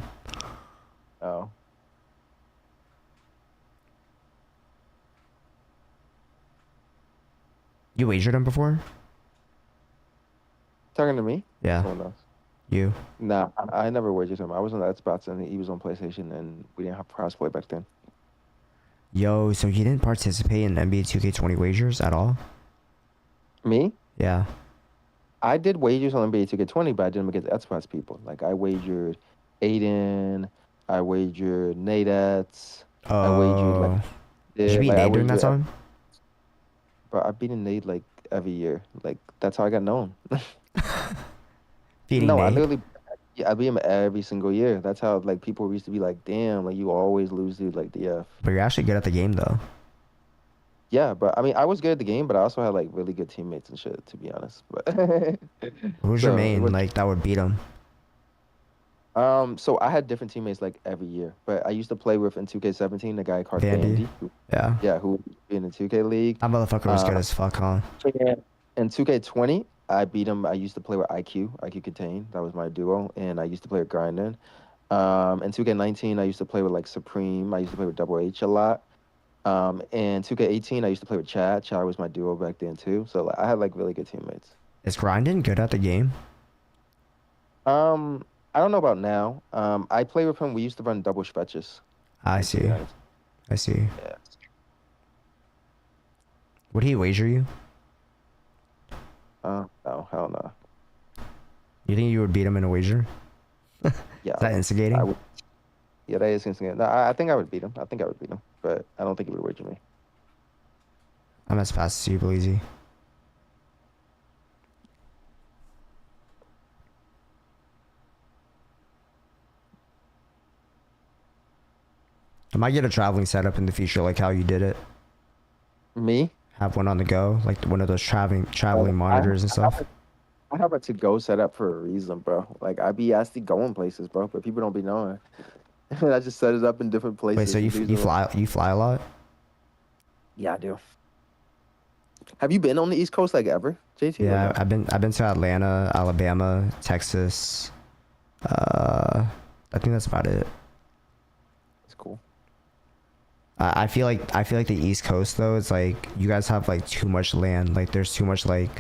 Oh. You wagered him before? Talking to me? Yeah. Someone else. You? Nah, I never wagered him. I was on the Xbox and he was on PlayStation, and we didn't have crossplay back then. Yo, so you didn't participate in NBA 2K20 wagers at all? Me? Yeah. I did wagers on NBA 2K20, but I did them against Xbox people. Like I wagered Aiden, I wagered Nadettes. I wagered like Oh, did you did beat like I Nate during that wagered. time? But I've beaten Nate like every year. Like that's how I got known. Beating No, I Nate? literally, yeah, I beat him every single year. That's how like people used to be like, damn, like you always lose, dude. Like DF. But you're actually good at the game though. Yeah, but I mean, I was good at the game, but I also had like really good teammates and shit, to be honest. But Who's your so it main was. like that would beat him? So I had different teammates like every year, but I used to play with in 2K17 a guy called Vandy? Vandy, Yeah. yeah, who would be in the 2K league. That motherfucker was good Um, as fuck, huh? yeah. In 2K20, I beat him. I used to play with IQ Contain. That was my duo, and I used to play with Grindin. In 2K19, I used to play with like Supreme. I used to play with Double H a lot. And 2K18, I used to play with Chad. Chad was my duo back then too. So like, I had like really good teammates. Is Grindin good at the game? Um, I don't know about now. I play with him. We used to run double stretches I in see. 2K19. I see. Yeah. Would he wager you? No, hell no. You think you would beat him in a wager? Yeah, Is that instigating? I would. Yeah, that is insane. No, I think I would beat him. I think I would beat him, but I don't think he would wager me. I'm as fast as you, Bleezy. I might get a traveling setup in the future, like how you did it. Me? Have one on the go, like one of those traveling monitors and stuff. I have a to go set up for a reason, bro. Like I be actually going places, bro, but people don't be knowing. I just set it up in different places. Wait, so you These you are- fly a lot? Yeah, I do. Have you been on the East Coast like ever, JT? or Yeah, no? I've been to Atlanta, Alabama, Texas. I think that's about it. It's cool. I feel like the East Coast though, it's like you guys have like too much land. Like there's too much like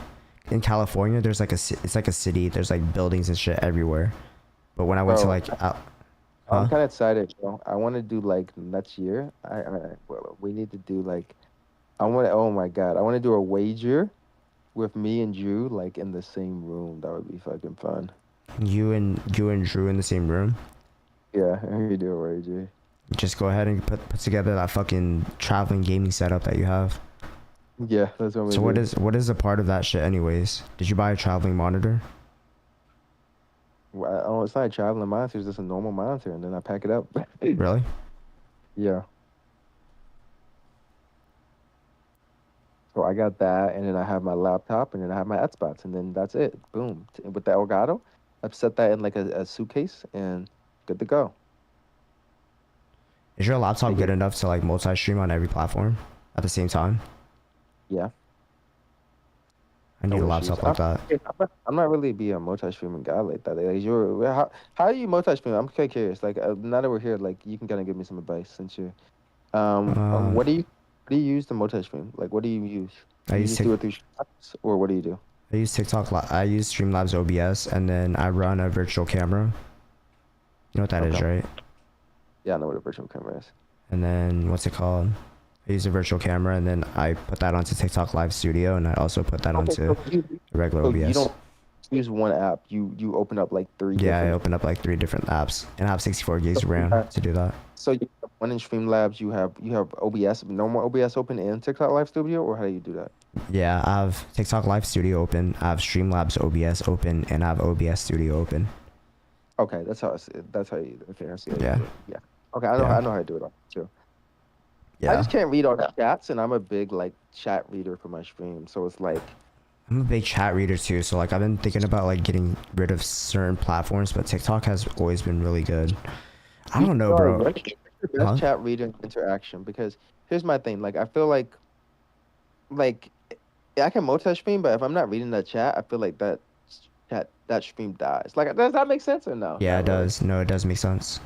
in California. There's like it's like a city. There's like buildings and shit everywhere. But when I went to Bro, like I'm huh? kind of excited, bro. I want to do like next year. Well, we need to do like I want to. Oh my God, I want to do a wager with me and Drew like in the same room. That would be fucking fun. You and Drew in the same room. Yeah, we do a wager. Just go ahead and put together that fucking traveling gaming setup that you have. Yeah, that's what we So do. what is a part of that shit anyways? Did you buy a traveling monitor? Oh, it's not a traveling monitor. It's just a normal monitor, and then I pack it up. Really? Yeah. So I got that, and then I have my laptop, and then I have my Xbox, and then that's it. Boom. With the Elgato, I've set that in like a suitcase, and good to go. Is your laptop Take good it. enough to like multi-stream on every platform at the same time? Yeah. I need a No laptop issues. like that. I'm not really be a multi-streaming guy like that. Like how do you multi-stream? I'm kind of curious. Like now that we're here, like you can kind of give me some advice since you're. Um, What do you use to multi-stream? Like what do you use? I Do you use just do it through shots, or what do you do? I use I use Streamlabs OBS, and then I run a virtual camera. You know what that is, Okay. right? Yeah, I know what a virtual camera is. And then what's it called? I use a virtual camera, and then I put that onto TikTok Live Studio, and I also put that onto regular So you OBS. don't use one app. You open up like three Yeah, I different. open up like 3 different apps, and I have 64 gigs of RAM to do that. So you have one in Streamlabs. You have OBS, normal OBS open in TikTok Live Studio, or how do you do that? Yeah, I have TikTok Live Studio open, I have Streamlabs OBS open, and I have OBS Studio open. Okay, that's how you. Okay, I see. How you Yeah. do it. Yeah. Okay, Yeah. I know how to do it all too. I Yeah, just can't read all the chats, and I'm a big like chat reader for my stream. So it's like, I'm a big chat reader too, so like I've been thinking about like getting rid of certain platforms, but TikTok has always been really good. I don't know, bro. what's the best Huh? chat reader interaction? Because here's my thing. Like I feel like I can multi-stream, but if I'm not reading that chat, I feel like that stream dies. Like, does that make sense or no? Yeah, Not it really. does. No, it does make sense.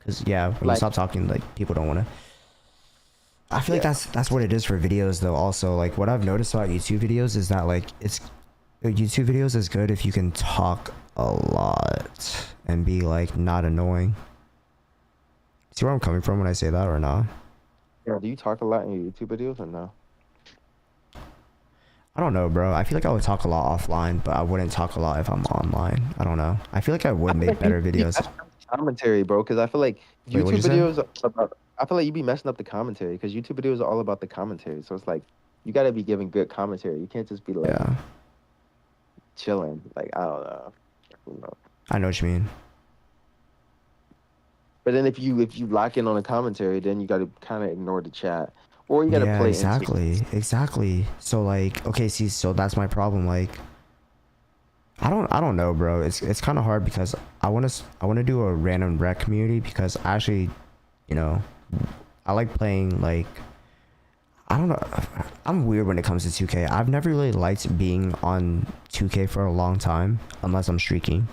Cause yeah, when you Like, stop talking, like people don't want to. I feel like yeah. that's what it is for videos though. Also, like what I've noticed about YouTube videos is that like YouTube videos is good if you can talk a lot and be like not annoying. See where I'm coming from when I say that or not? Yeah, do you talk a lot in your YouTube videos or no? I don't know, bro. I feel like I would talk a lot offline, but I wouldn't talk a lot if I'm online. I don't know. I feel like I would make better videos. commentary, bro. Because I feel like Wait, what'd YouTube you say? videos are about. I feel like you be messing up the commentary because YouTube videos are all about the commentary. So it's like you gotta be giving good commentary. You can't just be like Yeah, chilling. Like I don't know. I don't know. I know what you mean. But then if you lock in on a commentary, then you gotta kind of ignore the chat, or you gotta Yeah, play into it. exactly. So like, okay, see, so that's my problem. Like, I don't know, bro. It's kind of hard because I want to do a random rec community because I actually, you know, I like playing like I don't know. I'm weird when it comes to 2K. I've never really liked being on 2K for a long time unless I'm streaking.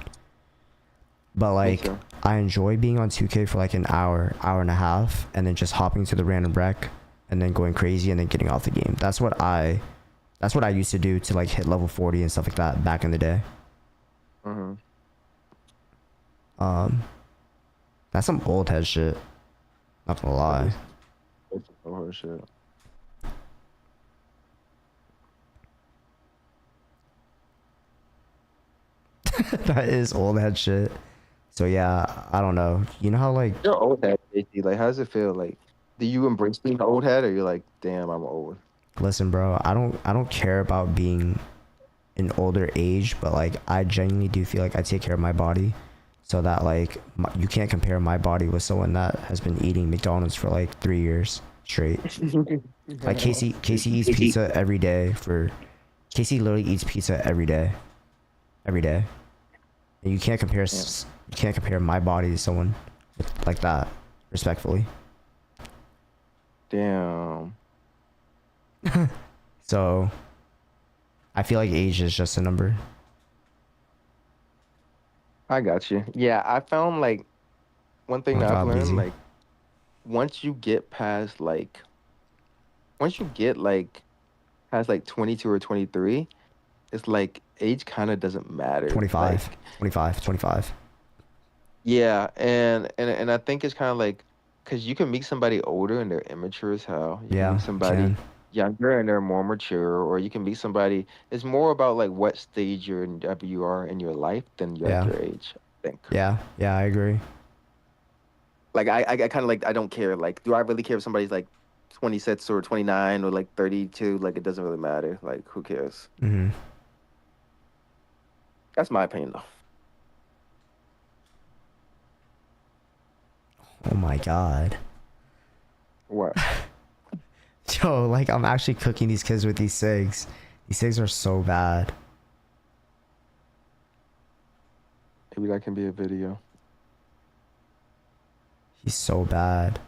But Me like too. I enjoy being on 2K for like an hour and a half and then just hopping to the random rec and then going crazy and then getting off the game. That's what I used to do to like hit level 40 and stuff like that back in the day. Mm-hmm. Um that's some old head shit. Not gonna lie. That's some horror shit. That is old head shit. So yeah, I don't know. You know how like You're old head, JT. Like, how does it feel? Like, do you embrace being old head, or you're like, damn, I'm old? listen, bro, I don't care about being an older age, but like I genuinely do feel like I take care of my body so that like you can't compare my body with someone that has been eating McDonald's for like 3 years straight. Like Casey eats pizza every day for Casey literally eats pizza every day. Every day. And you can't compare Yeah. you can't compare my body to someone like that respectfully. Damn. So I feel like age is just a number. I got you. Yeah, I found like one Oh thing my that I've god, learned, Beezy. like once you get past like once you get like past like 22 or 23, it's like age kind of doesn't matter. 25. Like 25. 25. yeah, and I think it's kind of like because you can meet somebody older and they're immature as hell. You can Yeah, meet you somebody can. younger and they're more mature, or you can meet somebody. It's more about like what stage you are in your life than like Yeah. your age, I think. Yeah. Yeah, I agree. Like I kind of like I don't care. Like, do I really care if somebody's like 26 or 29 or like 32? Like, it doesn't really matter. Like, who cares? Mhm. That's my opinion, though. Oh my god. What? Yo, like I'm actually cooking these kids with these cigs. These cigs are so bad. Maybe that can be a video. He's so bad.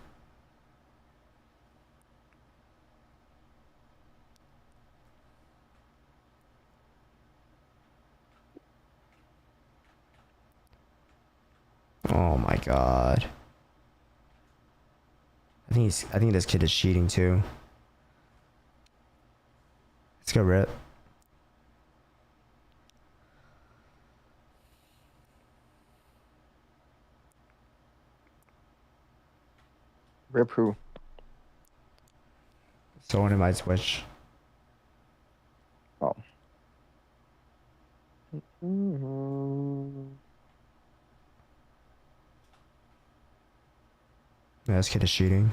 Oh my god. I think this kid is cheating too. Let's go rip. Rip who? Someone in my Twitch. Oh. Mhm. Yeah, this kid is cheating.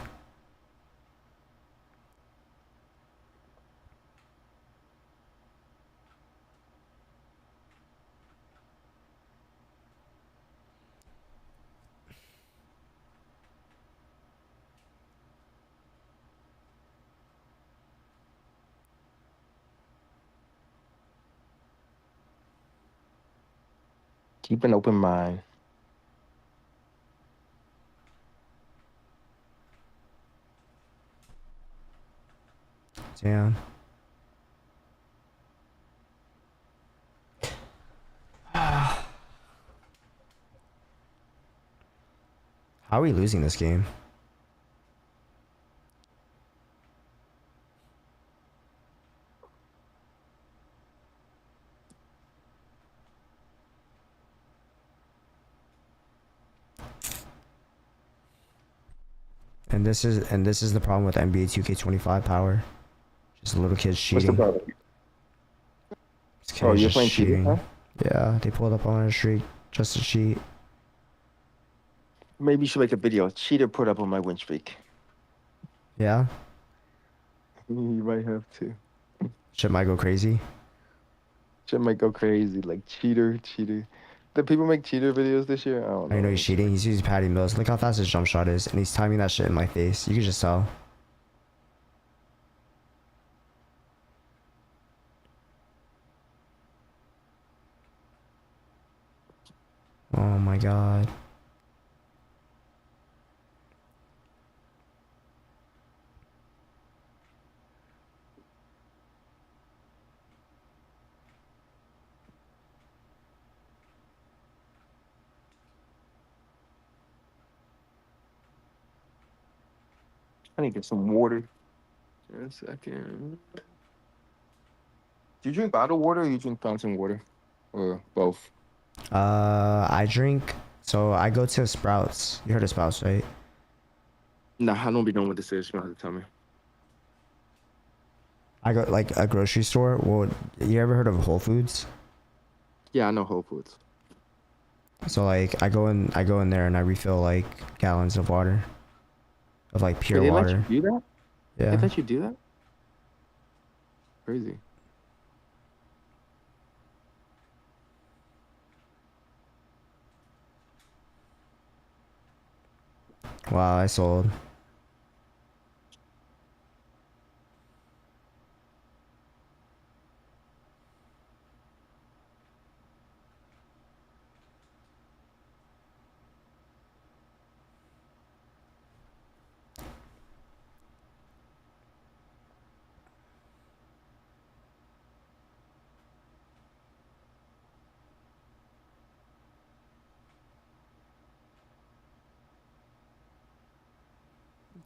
Keep an open mind. Damn. How are we losing this game? And this is the problem with NBA 2K25 power. Just little kids What's the cheating. problem? This kid Oh, is you're just playing cheating, cheating. huh? Yeah, they pulled up on a streak just to cheat. Maybe you should make a video. Cheater put up on my win streak. Yeah. You might have to. Shit might go crazy. Shit might go crazy. Like cheater. Did people make cheater videos this year? I don't I know. know he's cheating. He's using Patty Mills. Look how fast his jump shot is, and he's timing that shit in my face. You can just tell. Oh my god. I need to get some water. In a second. Do you drink bottled water or you drink fountain water? Or both? I drink. So I go to Sprouts. You heard of Sprouts, right? Nah, I don't be knowing what this is. You don't have to tell me. I go like a grocery store. Well, you ever heard of Whole Foods? Yeah, I know Whole Foods. So like I go in there and I refill like gallons of water, of like pure Wait, they water. let you do that? Yeah. They let you do that? Crazy. Wow, I sold.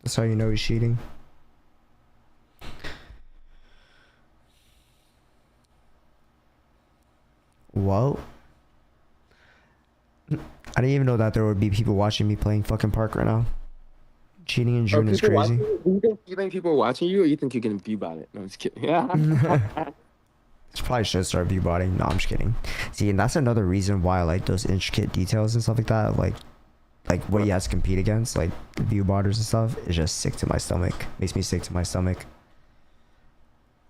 That's how you know he's cheating. Whoa. I didn't even know that there would be people watching me playing fucking Park right now. Cheating in June is people crazy. watching you think people are watching you or you think you can view about it? No, I'm just kidding. Yeah. Probably should start view botting. No, I'm just kidding. See, and that's another reason why I like those intricate details and stuff like that. Like what he has to compete against, like the view botters and stuff, is just sick to my stomach. Makes me sick to my stomach.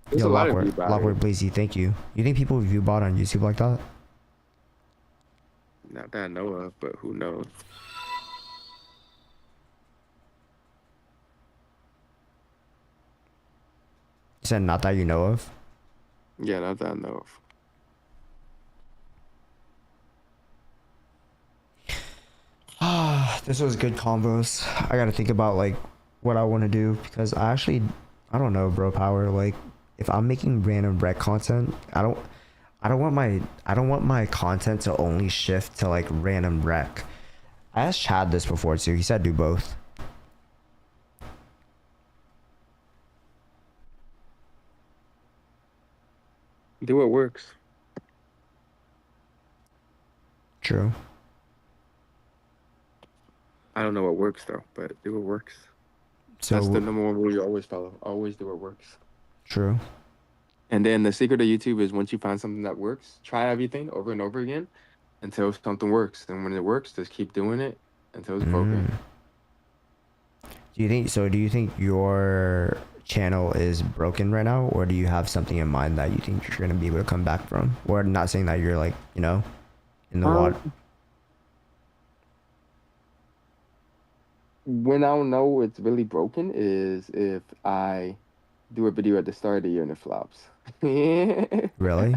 There's Yo, a lot of Lockwood, view botters. Lockwood Blazy, thank you. You think people view bot on YouTube like that? Not that I know of, but who knows? You said not that you know of. Yeah, not that I know of. Ah, this was good combos. I gotta think about like what I want to do because I don't know, bro. Power, like if I'm making random rec content, I don't want my content to only shift to like random rec. I asked Chad this before too. He said do both. Do what works. True. I don't know what works though, but do what works. So That's the number one rule you always follow. Always do what works. true. And then the secret of YouTube is once you find something that works, try everything over and over again until something works. And when it works, just keep doing it until it's broken. Do you think your channel is broken right now, or do you have something in mind that you think you're gonna be able to come back from? Or not saying that you're like, you know, in the water. When I don't know it's really broken is if I do a video at the start of the year and it flops. Really?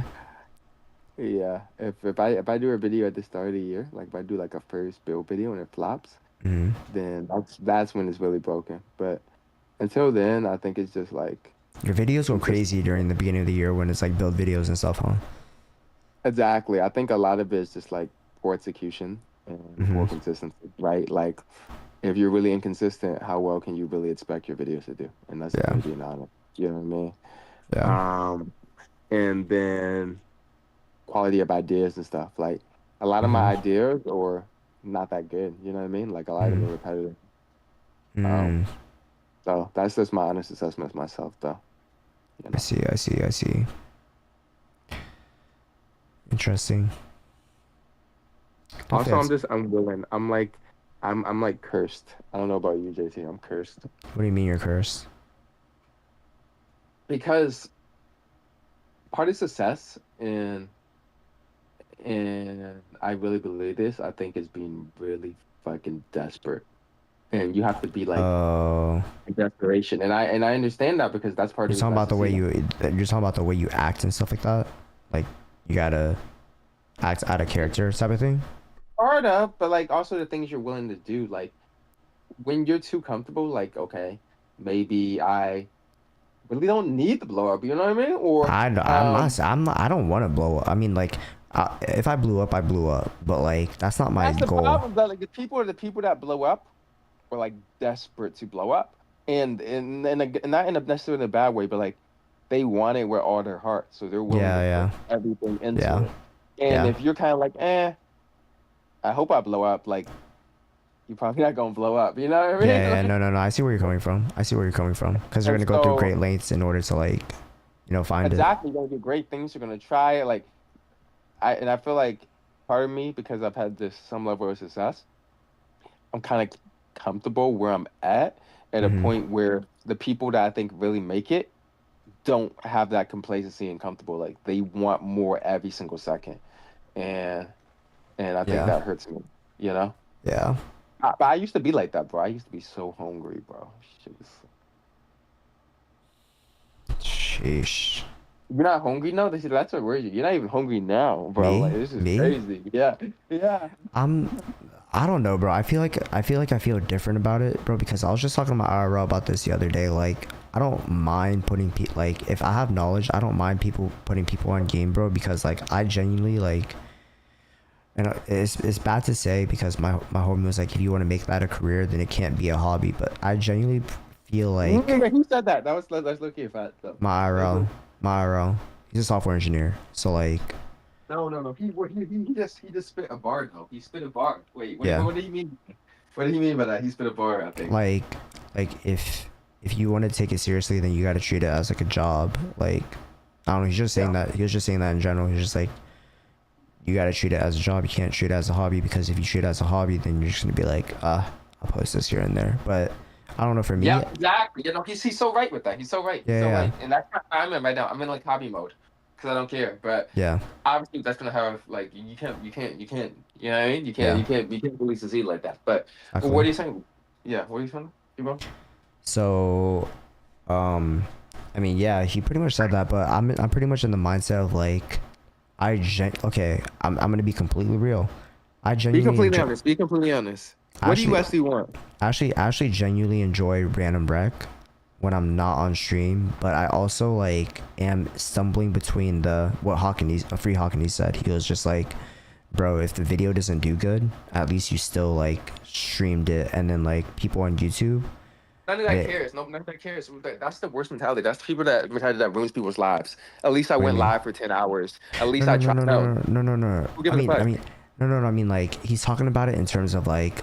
Yeah. If I do a video at the start of the year, like if I do like a first build video and it flops, then that's when it's really broken. But until then, I think it's just like Your videos go crazy during the beginning of the year when it's like build videos and stuff, huh? exactly. I think a lot of it is just like poor execution and poor consistency, right? Like if you're really inconsistent, how well can you really expect your videos to do? And that's Yeah. being honest. You know what I mean? Yeah. And then quality of ideas and stuff. Like a lot of my ideas are not that good. You know what I mean? Like a lot of them are repetitive. So that's just my honest assessment of myself, though. You know? I see. Interesting. Also, I'm just unwilling. I'm like, I'm like cursed. I don't know about you, JT. I'm cursed What do you mean you're cursed? because part of success, and I really believe this. I think is being really fucking desperate, and you have to be like Oh, in desperation. And I understand that because that's part you're of talking about the way success. you're talking about the way you act and stuff like that. Like you gotta act out of character type of thing. Part of, but like also the things you're willing to do. Like when you're too comfortable, like okay, maybe I really don't need to blow up. You know what I mean? Or I'm not, I don't want to blow up. I mean, like, if I blew up, I blew up. But like, that's not my that's the goal. problem. That like the people that blow up are like desperate to blow up, and not in a necessarily in a bad way, but like they want it with all their heart, so they're willing to Yeah, put everything into yeah, it. And yeah, if you're kind of like, I hope I blow up, like you're probably not gonna blow up. You know what I mean? yeah. No, no, no. I see where you're coming from. I see where you're coming from. Because they're And gonna go through so great lengths in order to like, find it. exactly, you're gonna do great things. You're gonna try it. Like I feel like part of me because I've had this some level of success. I'm kind of comfortable where I'm at a Hmm. point where the people that I think really make it don't have that complacency and comfortable. Like they want more every single second, and I think Yeah, that hurts me. You know, yeah. but I used to be like that, bro. I used to be so hungry, bro. Shit was... Sheesh. You're not hungry now. That's what worries you. You're not even hungry now, bro. Like Me? this is Me? crazy. Yeah, yeah. I don't know, bro. I feel different about it, bro, because I was just talking to my IRL about this the other day. Like, I don't mind putting like if I have knowledge, I don't mind people putting people on game, bro, because like I genuinely like, and it's bad to say because my homie was like, if you want to make that a career, then it can't be a hobby. But I genuinely feel like Who said that? That's looking at that stuff. my IRL, my IRL, he's a software engineer, so like, No. He just spit a bar though. He spit a bar. Wait, yeah. what do you mean? What do you mean by that? He spit a bar, I think. Like if you want to take it seriously, then you got to treat it as like a job. Like, I don't know, he's just saying Yeah. that, he was just saying that in general. He's just like, you got to treat it as a job, you can't treat it as a hobby, because if you treat it as a hobby, then you're just gonna be like, I'll post this here and there. But I don't know, for me, Yeah, exactly. He's so right with that. He's so right. He's so yeah, right. And that's what I'm in right now. I'm in like hobby mode because I don't care. But yeah, obviously, that's gonna have like you can't. You know what I mean? yeah, You can't really succeed like that. But exactly. what are you saying? Yeah, what are you saying? You bro? So I mean, yeah, he pretty much said that, but I'm pretty much in the mindset of like, okay, I'm gonna be completely real. I Be genuinely completely honest. Be completely honest. What do you actually want? actually genuinely enjoy random rec when I'm not on stream, but I also like am stumbling between what Free Hawkins said. He was just like, bro, if the video doesn't do good, at least you still like streamed it, and then like people on YouTube, None of that cares. No, none of that cares. That's the worst mentality. That's the people that mentality that ruins people's lives. At least I what do you went mean? live for 10 hours. At No, least no, I no, no, tried out. no. Who gives a fuck? No. I mean, like he's talking about it in terms of like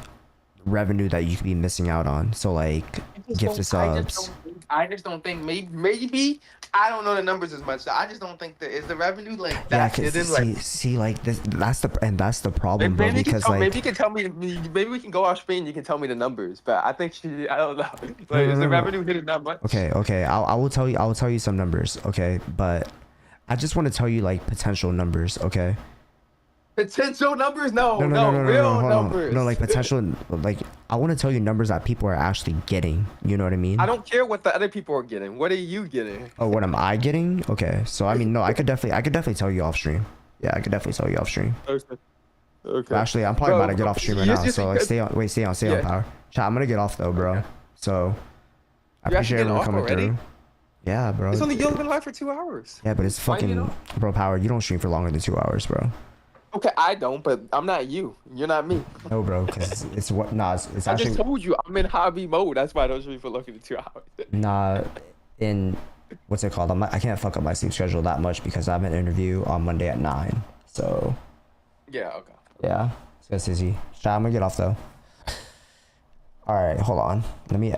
revenue that you could be missing out on. So like gift subs. I just don't think maybe I don't know the numbers as much. So I just don't think that is the revenue like Yeah, that. cause Isn't like see, like that's the problem, bro. Because like, maybe you can tell me. Maybe we can go off screen. You can tell me the numbers. But I think I don't know. Like, no, is the no. revenue hitting that much? Okay. I will tell you some numbers. Okay, but I just want to tell you like potential numbers. Okay. Potential numbers? No, Hold real on. numbers. No, like potential. Like I want to tell you numbers that people are actually getting. You know what I mean? I don't care what the other people are getting. What are you getting? Oh, what am I getting? Okay, so I mean, no, I could definitely tell you off stream. Yeah, I could definitely tell you off stream. Okay. But actually, I'm probably about to get off stream right now. just- So like, stay on Yeah. power. Chat, I'm gonna get off though, bro. Okay. So I You're actually appreciate getting everyone off coming already? through. Yeah, bro. It's only you've been live for 2 hours. Yeah, but it's Why you fucking bro. Power. You don't stream for longer than 2 hours, bro. Okay, I don't, but I'm not you. You're not me. No, bro, because it's what? Nah, it's I actually just told you I'm in hobby mode. That's why I don't stream for longer than 2 hours. nah. In what's it called? I can't fuck up my sleep schedule that much because I have an interview on Monday at 9. So Yeah, okay. yeah, it's good, Sissy. Chat, I'm gonna get off though. All right, hold on. Let me.